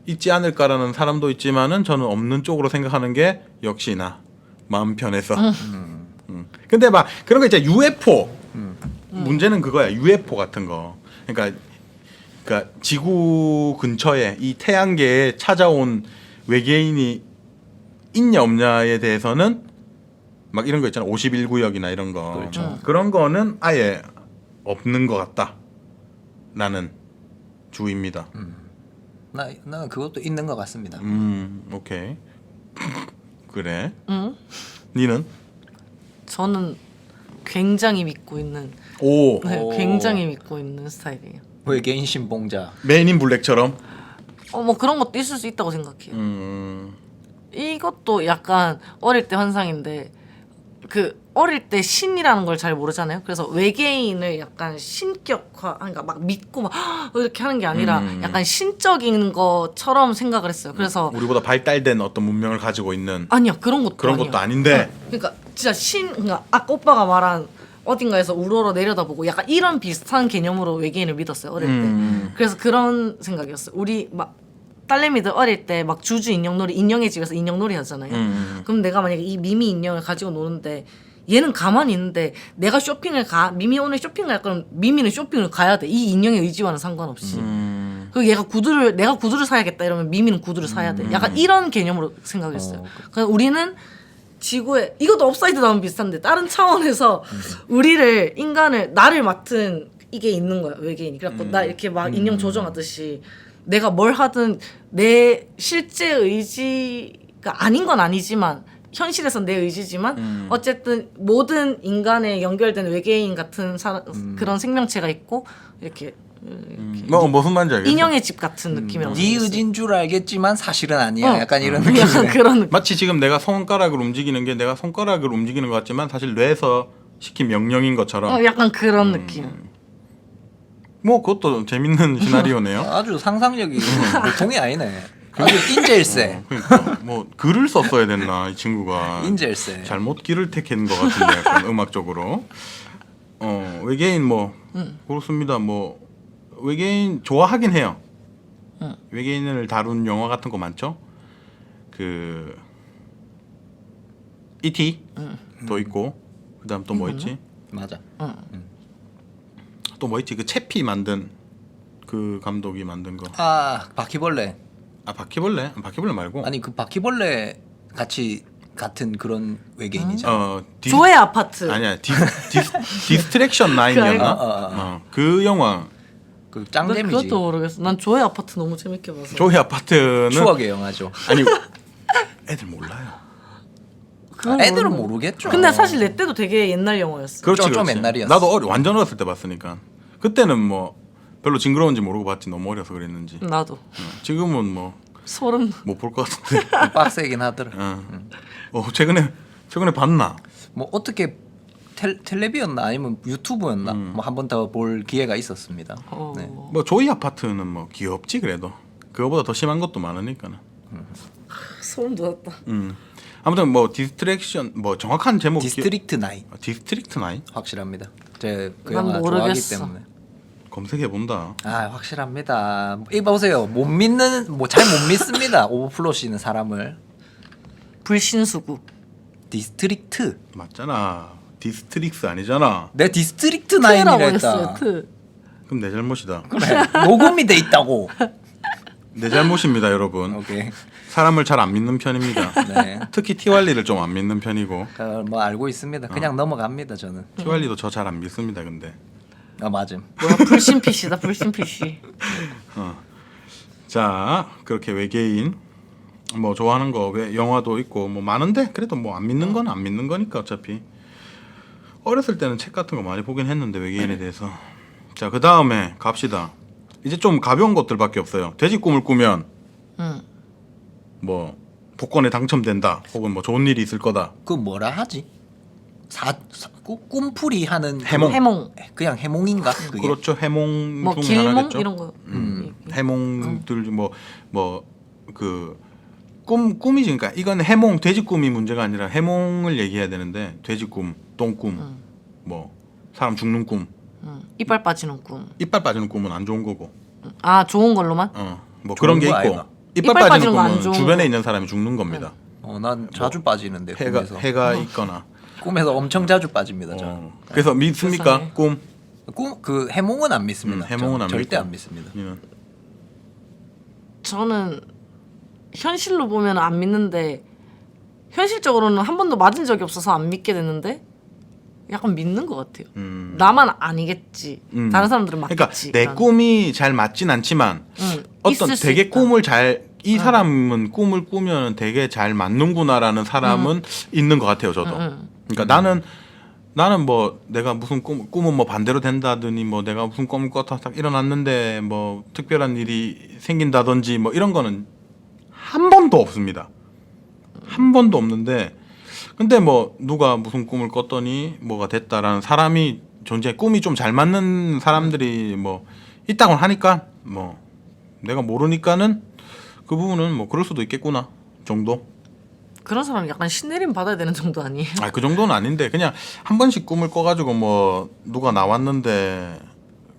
S2: 있지 않을까라는 사람도 있지만은 저는 없는 쪽으로 생각하는 게 역시나 마음 편해서. 근데 막 그런 거 있잖아. UFO. 문제는 그거야. UFO 같은 거. 그러니까 지구 근처에 이 태양계에 찾아온 외계인이 있냐 없냐에 대해서는 막 이런 거 있잖아. 51구역이나 이런 거.
S3: 그렇죠.
S2: 그런 거는 아예 없는 것 같다라는 주의입니다.
S3: 나는 그것도 있는 것 같습니다.
S2: 오케이. 그래.
S4: 응?
S2: 니는?
S4: 저는 굉장히 믿고 있는
S2: 오.
S4: 굉장히 믿고 있는 스타일이에요.
S3: 외계인 신봉자.
S2: 맨인 블랙처럼.
S4: 뭐 그런 것도 있을 수 있다고 생각해요. 이것도 약간 어릴 때 환상인데 그 어릴 때 신이라는 걸 잘 모르잖아요. 그래서 외계인을 약간 신격화, 그러니까 막 믿고 막 이렇게 하는 게 아니라 약간 신적인 것처럼 생각을 했어요. 그래서
S2: 우리보다 발달된 어떤 문명을 가지고 있는
S4: 아니야 그런 것도
S2: 그런
S4: 아니에요.
S2: 것도 아닌데.
S4: 그러니까 진짜 그러니까 아까 오빠가 말한 어딘가에서 우러러 내려다보고 약간 이런 비슷한 개념으로 외계인을 믿었어요 어릴 때. 그래서 그런 생각이었어요. 우리 막 딸내미들 어릴 때 막 주주 인형놀이 인형의 집에서 인형놀이 하잖아요. 그럼 내가 만약에 이 미미 인형을 가지고 노는데 얘는 가만히 있는데 내가 쇼핑을 미미 오늘 쇼핑 갈 거면 미미는 쇼핑을 가야 돼. 이 인형의 의지와는 상관없이. 그리고 내가 구두를 사야겠다 이러면 미미는 구두를 사야 돼. 약간 이런 개념으로 생각했어요. 그래서 우리는 지구에 이것도 업사이드 다운 비슷한데 다른 차원에서 인간을 나를 맡은 이게 있는 거야 외계인이. 그래갖고 나 이렇게 막 인형 조종하듯이 내가 뭘 하든 내 실제 의지가 아닌 건 아니지만 현실에선 내 의지지만 어쨌든 모든 인간에 연결된 외계인 같은 그런 생명체가 있고 이렇게
S2: 무슨 말인지 알겠어.
S4: 인형의 집 같은 느낌이라고.
S3: 네 의지인 줄 알겠지만 사실은 아니야.
S4: 어.
S3: 약간 이런
S4: 약간
S3: 느낌이네.
S4: 그런 느낌.
S2: 마치 지금 내가 손가락을 움직이는 게 내가 손가락을 움직이는 것 같지만 사실 뇌에서 시킨 명령인 것처럼.
S4: 약간 그런 느낌.
S2: 뭐 그것도 재밌는 시나리오네요.
S3: 아주 상상력이 보통이 아니네. 아주 인재일세.
S2: 그러니까 뭐 글을 썼어야 됐나 이 친구가.
S3: 인재일세.
S2: 잘못 길을 택한 것 같은데 약간 음악적으로. 외계인 뭐 그렇습니다. 뭐 외계인 좋아하긴 해요. 외계인을 다룬 영화 같은 거 많죠. 그 E.T. 도 있고 그다음 또 뭐 있지?
S3: 맞아.
S2: 또 뭐 있지? 그 채피 만든 그 감독이 만든 거.
S3: 아 바퀴벌레.
S2: 아 바퀴벌레? 바퀴벌레 말고.
S3: 아니 그 바퀴벌레 같은 그런 외계인이잖아.
S4: 조의 아파트.
S2: 아니야 디스트랙션 9이었나? 그 영화.
S3: 그
S4: 난
S3: 짱재미지.
S4: 그것도 모르겠어. 난 조의 아파트 너무 재밌게 봐서.
S2: 조의 아파트는
S3: 추억의 영화죠.
S2: 아니 애들 몰라요.
S4: 그건
S3: 애들은
S4: 모르겠네.
S3: 모르겠죠.
S4: 근데 사실 내 때도 되게 옛날 영화였어.
S2: 그렇지,
S3: 좀
S2: 그렇지.
S3: 옛날이었어.
S2: 나도 완전 어렸을 때 봤으니까. 그때는 뭐 별로 징그러운지 모르고 봤지. 너무 어려서 그랬는지.
S4: 나도
S2: 지금은 뭐
S4: 소름.
S2: 못 볼 것 같은데.
S3: 빡세긴 하더라.
S2: 최근에 봤나?
S3: 뭐 어떻게 텔레비였나 아니면 유튜브였나 뭐 한 번 더 볼 기회가 있었습니다. 네.
S2: 뭐 조이 아파트는 뭐 귀엽지 그래도. 그거보다 더 심한 것도 많으니까는.
S4: 소름 돋았다.
S2: 아무튼 뭐 디스트랙션 뭐 정확한 제목
S3: 디스트릭트 9
S2: 디스트릭트 9
S3: 확실합니다. 제 그
S4: 난
S3: 영화 좋아하기
S4: 모르겠어.
S3: 때문에.
S2: 검색해 본다.
S3: 아 확실합니다. 이거 보세요. 못 믿는 뭐 잘 못 믿습니다. 오버플로 씨는 사람을.
S4: 불신수구.
S3: 디스트릭트.
S2: 맞잖아. 디스트릭스 아니잖아.
S3: 내 디스트릭트
S4: 트라고
S3: 9이라
S4: 했어요.
S3: 했다.
S4: 트.
S2: 그럼 내 잘못이다.
S3: 그래. 녹음이 돼 있다고.
S2: 내 잘못입니다, 여러분.
S3: 오케이.
S2: 사람을 잘 안 믿는 편입니다.
S3: 네.
S2: 특히 티왈리를 좀 안 믿는 편이고.
S3: 뭐 알고 있습니다. 그냥 넘어갑니다 저는.
S2: 티왈리도 저 잘 안 믿습니다, 근데.
S3: 아 맞음.
S4: 뭐야 불신 PC다 불신 PC.
S2: 자, 그렇게 외계인 뭐 좋아하는 거 왜 영화도 있고 뭐 많은데 그래도 뭐 안 믿는 건 안 믿는 거니까 어차피. 어렸을 때는 책 같은 거 많이 보긴 했는데 외계인에 대해서. 자, 그 다음에 갑시다. 이제 좀 가벼운 것들밖에 없어요. 돼지 꿈을 꾸면 뭐 복권에 당첨된다, 혹은 뭐 좋은 일이 있을 거다.
S3: 그 뭐라 하지? 꿈풀이 하는
S2: 해몽.
S4: 해몽.
S3: 그냥 해몽인가? 그게?
S2: 그렇죠. 해몽
S4: 뭐
S2: 중에
S4: 길몽
S2: 하나겠죠.
S4: 이런 거.
S2: 해몽들 뭐 그 꿈이지. 그러니까 이건 해몽 돼지 꿈이 문제가 아니라 해몽을 얘기해야 되는데 돼지 꿈, 똥 꿈, 뭐 사람 죽는 꿈,
S4: 이빨 빠지는 꿈.
S2: 이빨 빠지는 꿈은 안 좋은 거고.
S4: 아 좋은 걸로만?
S2: 뭐 그런 게
S3: 좋은 거
S2: 있고.
S3: 아이가?
S2: 이빨
S4: 이빨
S2: 빠지는
S4: 빠지는 거안
S2: 꿈은
S4: 좋은
S2: 주변에
S4: 거.
S2: 있는 사람이 죽는 겁니다.
S3: 난 자주 빠지는데 꿈에서.
S2: 해가 있거나.
S3: 꿈에서 엄청 자주 빠집니다. 저는.
S2: 그래서 믿습니까?
S4: 세상에.
S2: 꿈.
S3: 그 해몽은 안 믿습니다.
S2: 해몽은
S3: 저는
S2: 안
S3: 절대
S2: 믿고.
S3: 안 믿습니다.
S2: 예.
S4: 저는 현실로 보면 안 믿는데 현실적으로는 한 번도 맞은 적이 없어서 안 믿게 됐는데 약간 믿는 것 같아요. 나만 아니겠지. 다른 사람들은
S2: 그러니까
S4: 맞겠지.
S2: 내
S4: 이런.
S2: 꿈이 잘 맞진 않지만 어떤
S4: 있을 수
S2: 되게
S4: 있다.
S2: 꿈을 이 사람은 꿈을 꾸면 되게 잘 맞는구나라는 사람은 있는 것 같아요, 저도. 그러니까 나는 뭐 내가 무슨 꿈은 뭐 반대로 된다더니 뭐 내가 무슨 꿈을 꿨다 딱 일어났는데 뭐 특별한 일이 생긴다든지 뭐 이런 거는 한 번도 없습니다. 한 번도 없는데, 근데 뭐 누가 무슨 꿈을 꿨더니 뭐가 됐다라는 사람이 꿈이 좀 잘 맞는 사람들이 뭐 있다고 하니까 뭐 내가 모르니까는 그 부분은 뭐 그럴 수도 있겠구나 정도.
S4: 그런 사람 약간 신내림 받아야 되는 정도 아니에요?
S2: 그 정도는 아닌데 그냥 한 번씩 꿈을 꿔가지고 뭐 누가 나왔는데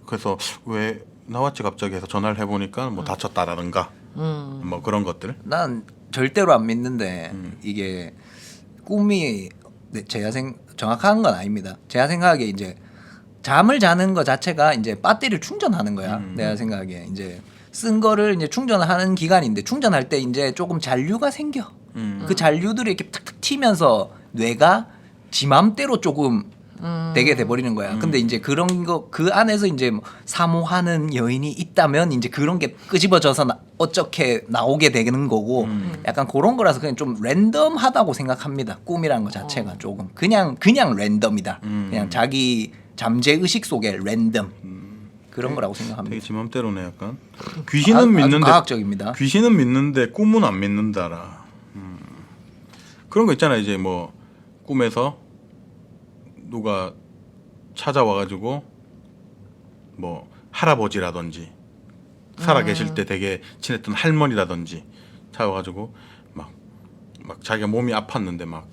S2: 그래서 왜 나왔지 갑자기 해서 전화를 해보니까 뭐 다쳤다라든가 뭐 그런 것들.
S3: 난 절대로 안 믿는데 이게 꿈이 네, 정확한 건 아닙니다. 제가 생각하기에 이제 잠을 자는 거 자체가 이제 배터리를 충전하는 거야. 내가 생각하기에 이제 쓴 거를 이제 충전하는 기간인데 충전할 때 이제 조금 잔류가 생겨. 그 잔류들이 이렇게 탁탁 튀면서 뇌가 지 맘대로 조금 되게 돼버리는 거야. 근데 이제 그런 거 그 안에서 이제 뭐 사모하는 여인이 있다면 이제 그런 게 끄집어져서 어떻게 나오게 되는 거고 약간 그런 거라서 그냥 좀 랜덤하다고 생각합니다. 꿈이라는 거 자체가 조금 그냥 랜덤이다. 그냥 자기 잠재 의식 속에 랜덤 그런 거라고 생각합니다.
S2: 되게 지 맘대로네 약간. 귀신은
S3: 아주
S2: 믿는데
S3: 과학적입니다.
S2: 귀신은 믿는데 꿈은 안 믿는다라. 그런 거 있잖아. 이제 뭐 꿈에서 누가 찾아와가지고 뭐 할아버지라든지 살아 계실 때 되게 친했던 할머니라든지 찾아와가지고 막 자기가 몸이 아팠는데 막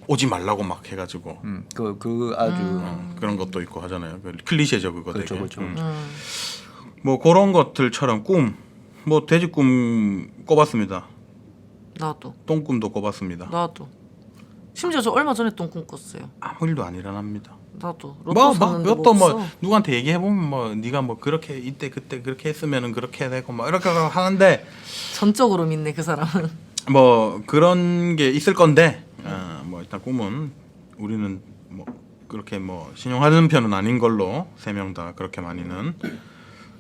S2: 오지 말라고 막 해가지고
S3: 그 아주
S2: 그런 것도 있고 하잖아요. 그 클리셰죠 그거
S3: 그렇죠,
S2: 되게.
S3: 그렇죠.
S2: 뭐 그런 것들처럼 꿈, 뭐 돼지 꿈 꿔봤습니다.
S4: 나도
S2: 똥꿈도 꿔봤습니다.
S4: 나도 심지어 저 얼마 전에 똥꿈 꿨어요.
S2: 아무 일도 안 일어납니다.
S4: 나도
S2: 뭐
S4: 로또 샀는데
S2: 그것도
S4: 못
S2: 뭐
S4: 써.
S2: 누구한테 얘기해 보면 뭐 네가 뭐 그렇게 이때 그때 그렇게 했으면은 그렇게 되고 막 이렇게 하는데
S4: 전적으로 믿네 그 사람은.
S2: 뭐 그런 게 있을 건데 뭐 일단 꿈은 우리는 뭐 그렇게 뭐 신용하는 편은 아닌 걸로 세 명 다 그렇게 많이는.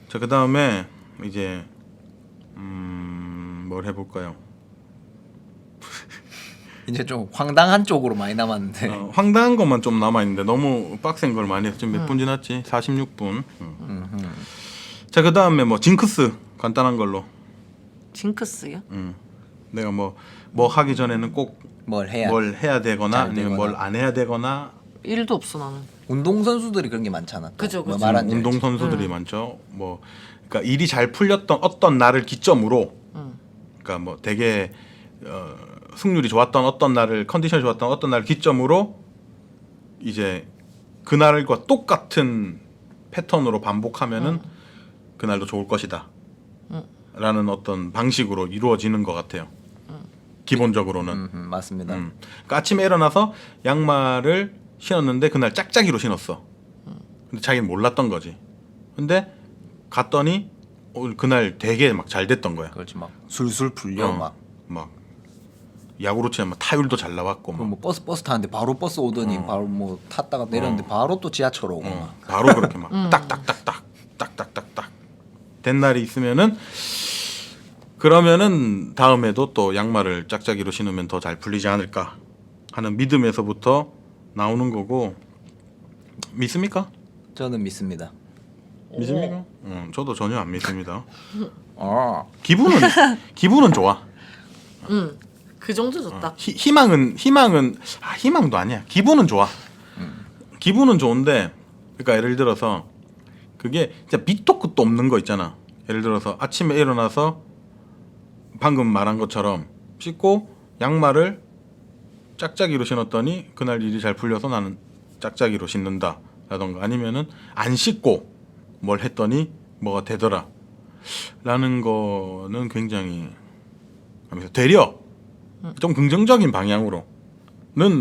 S2: 자 그다음에 이제 뭘 해볼까요?
S3: 이제 좀 황당한 쪽으로 많이 남았는데
S2: 황당한 것만 좀 남아 있는데 너무 빡센 걸 많이 해서 지금 몇 분 지났지? 46분. 자 그다음에 뭐 징크스 간단한 걸로.
S4: 징크스요?
S2: 내가 뭐 하기 전에는 꼭
S3: 뭘
S2: 해야 되거나
S3: 잘
S2: 아니면
S3: 되거나.
S2: 뭘 안 해야 되거나.
S4: 일도 없어 나는.
S3: 운동 선수들이 그런 게 많잖아. 또.
S4: 그죠,
S3: 뭐
S4: 그죠.
S3: 말한
S2: 운동 선수들이 많죠. 뭐 그러니까 일이 잘 풀렸던 어떤 날을 기점으로, 그러니까 뭐 되게 승률이 좋았던 어떤 날을 컨디션이 좋았던 어떤 날을 기점으로 이제 그날과 똑같은 패턴으로 반복하면은 그날도 좋을 것이다. 라는 어떤 방식으로 이루어지는 것 같아요. 기본적으로는.
S3: 맞습니다.
S2: 그러니까 아침에 일어나서 양말을 신었는데 그날 짝짝이로 신었어. 근데 자기는 몰랐던 거지. 근데 갔더니 그날 되게 막 잘 됐던 거야.
S3: 그렇지 막 술술 풀려
S2: 막 야구로 치면 막 타율도 잘 나왔고 막.
S3: 뭐 버스 타는데 바로 버스 오더니 바로 뭐 탔다가 내렸는데 바로 또 지하철 오고 막.
S2: 바로 그렇게 막 딱딱딱딱 된 날이 있으면은 그러면은 다음에도 또 양말을 짝짝이로 신으면 더 잘 풀리지 않을까 하는 믿음에서부터 나오는 거고. 믿습니까?
S3: 저는 믿습니다.
S2: 믿습니까? 저도 전혀 안 믿습니다.
S3: 아
S2: 기분은 좋아.
S4: 그 정도 좋다.
S2: 희망은 희망도 아니야. 기분은 좋아. 기분은 좋은데 그러니까 예를 들어서 그게 진짜 밑도 끝도 없는 거 있잖아. 예를 들어서 아침에 일어나서 방금 말한 것처럼 씻고 양말을 짝짝이로 신었더니 그날 일이 잘 풀려서 나는 짝짝이로 신는다 라던가 아니면은 안 씻고 뭘 했더니 뭐가 되더라 라는 거는 굉장히 하면서 되려 좀 긍정적인 방향으로는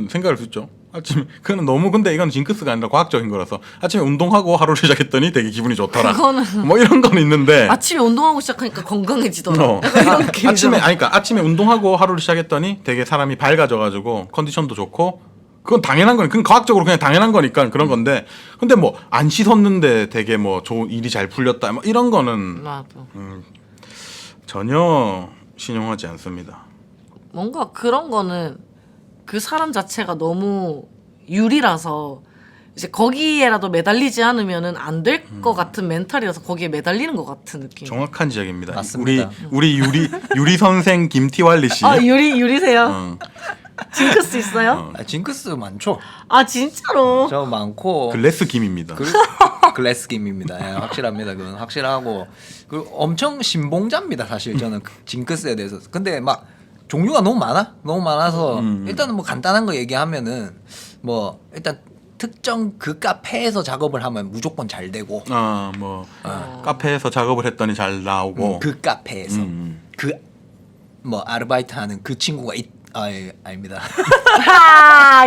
S2: 생각할 수 있죠. 아침에 그거는 너무 근데 이건 징크스가 아니라 과학적인 거라서 아침에 운동하고 하루를 시작했더니 되게 기분이 좋더라.
S4: 그거는
S2: 뭐 이런 거는 있는데
S4: 아침에 운동하고 시작하니까 건강해지더라. 약간 이런 느낌이잖아.
S2: 그러니까 아침에 운동하고 하루를 시작했더니 되게 사람이 밝아져가지고 컨디션도 좋고 그건 당연한 거니까 그건 과학적으로 그냥 당연한 거니까 그런 건데 근데 뭐 안 씻었는데 되게 뭐 좋은 일이 잘 풀렸다 뭐 이런 거는
S4: 나도.
S2: 전혀 신용하지 않습니다.
S4: 뭔가 그런 거는 그 사람 자체가 너무 유리라서 이제 거기에라도 매달리지 않으면은 안 될 것 같은 멘탈이라서 거기에 매달리는 것 같은 느낌.
S2: 정확한 지적입니다.
S3: 맞습니다.
S2: 우리 유리 선생 김티왈리 씨.
S4: 아 유리세요? 징크스 있어요?
S3: 징크스 많죠.
S4: 아 진짜로?
S3: 저 많고
S2: 글래스 김입니다.
S3: 글래스 김입니다. 예, 확실합니다. 그건 확실하고 그 엄청 신봉자입니다. 사실 저는 그 징크스에 대해서. 근데 막 종류가 너무 많아서 일단은 뭐 간단한 거 얘기하면은 뭐 일단 특정 그 카페에서 작업을 하면 무조건 잘 되고
S2: 카페에서 작업을 했더니 잘 나오고
S3: 그 카페에서 그 뭐 아르바이트 하는 그 친구가 아닙니다.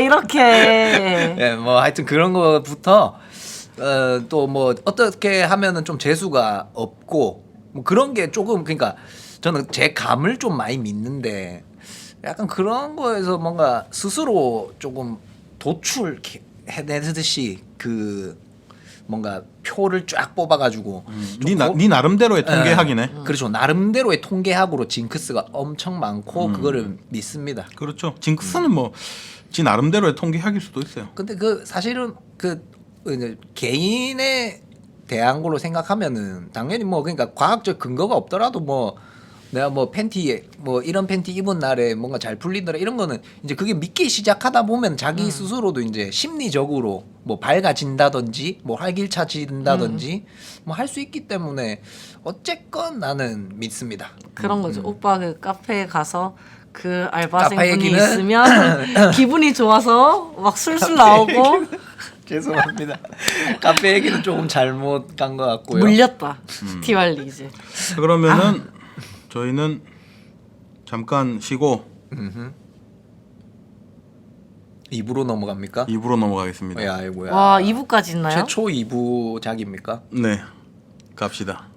S4: 이렇게.
S3: 예, 뭐 하여튼 그런 거부터 또 뭐 어떻게 하면은 좀 재수가 없고 뭐 그런 게 조금 그러니까 저는 제 감을 좀 많이 믿는데 약간 그런 거에서 뭔가 스스로 조금 도출해내듯이 그 뭔가 표를 쫙 뽑아가지고
S2: 네 나름대로의 통계학이네.
S3: 그렇죠. 나름대로의 통계학으로 징크스가 엄청 많고 그거를 믿습니다.
S2: 그렇죠. 징크스는 뭐 지 나름대로의 통계학일 수도 있어요.
S3: 근데 그 사실은 그 이제 개인에 대한 걸로 생각하면은 당연히 뭐 그러니까 과학적 근거가 없더라도 뭐 내가 뭐 팬티 뭐 이런 팬티 입은 날에 뭔가 잘 풀리더라 이런 거는 이제 그게 믿기 시작하다 보면 자기 스스로도 이제 심리적으로 뭐 밝아진다든지 뭐 활기차진다든지 뭐 할 수 있기 때문에 어쨌건 나는 믿습니다.
S4: 그런 거죠. 오빠 그 카페에 가서 그
S3: 카페
S4: 알바생분이
S3: 얘기는
S4: 있으면 기분이 좋아서 막 술술 나오고
S3: 죄송합니다. 카페 얘기는 조금 잘못 간 것 같고요.
S4: 물렸다. 티왈리 이제.
S2: 그러면은 저희는 잠깐 쉬고
S3: 2부로 넘어갑니까?
S2: 2부로 넘어가겠습니다.
S3: 야, 아이고야.
S4: 와 2부까지 있나요?
S3: 최초 2부작입니까?
S2: 네, 갑시다.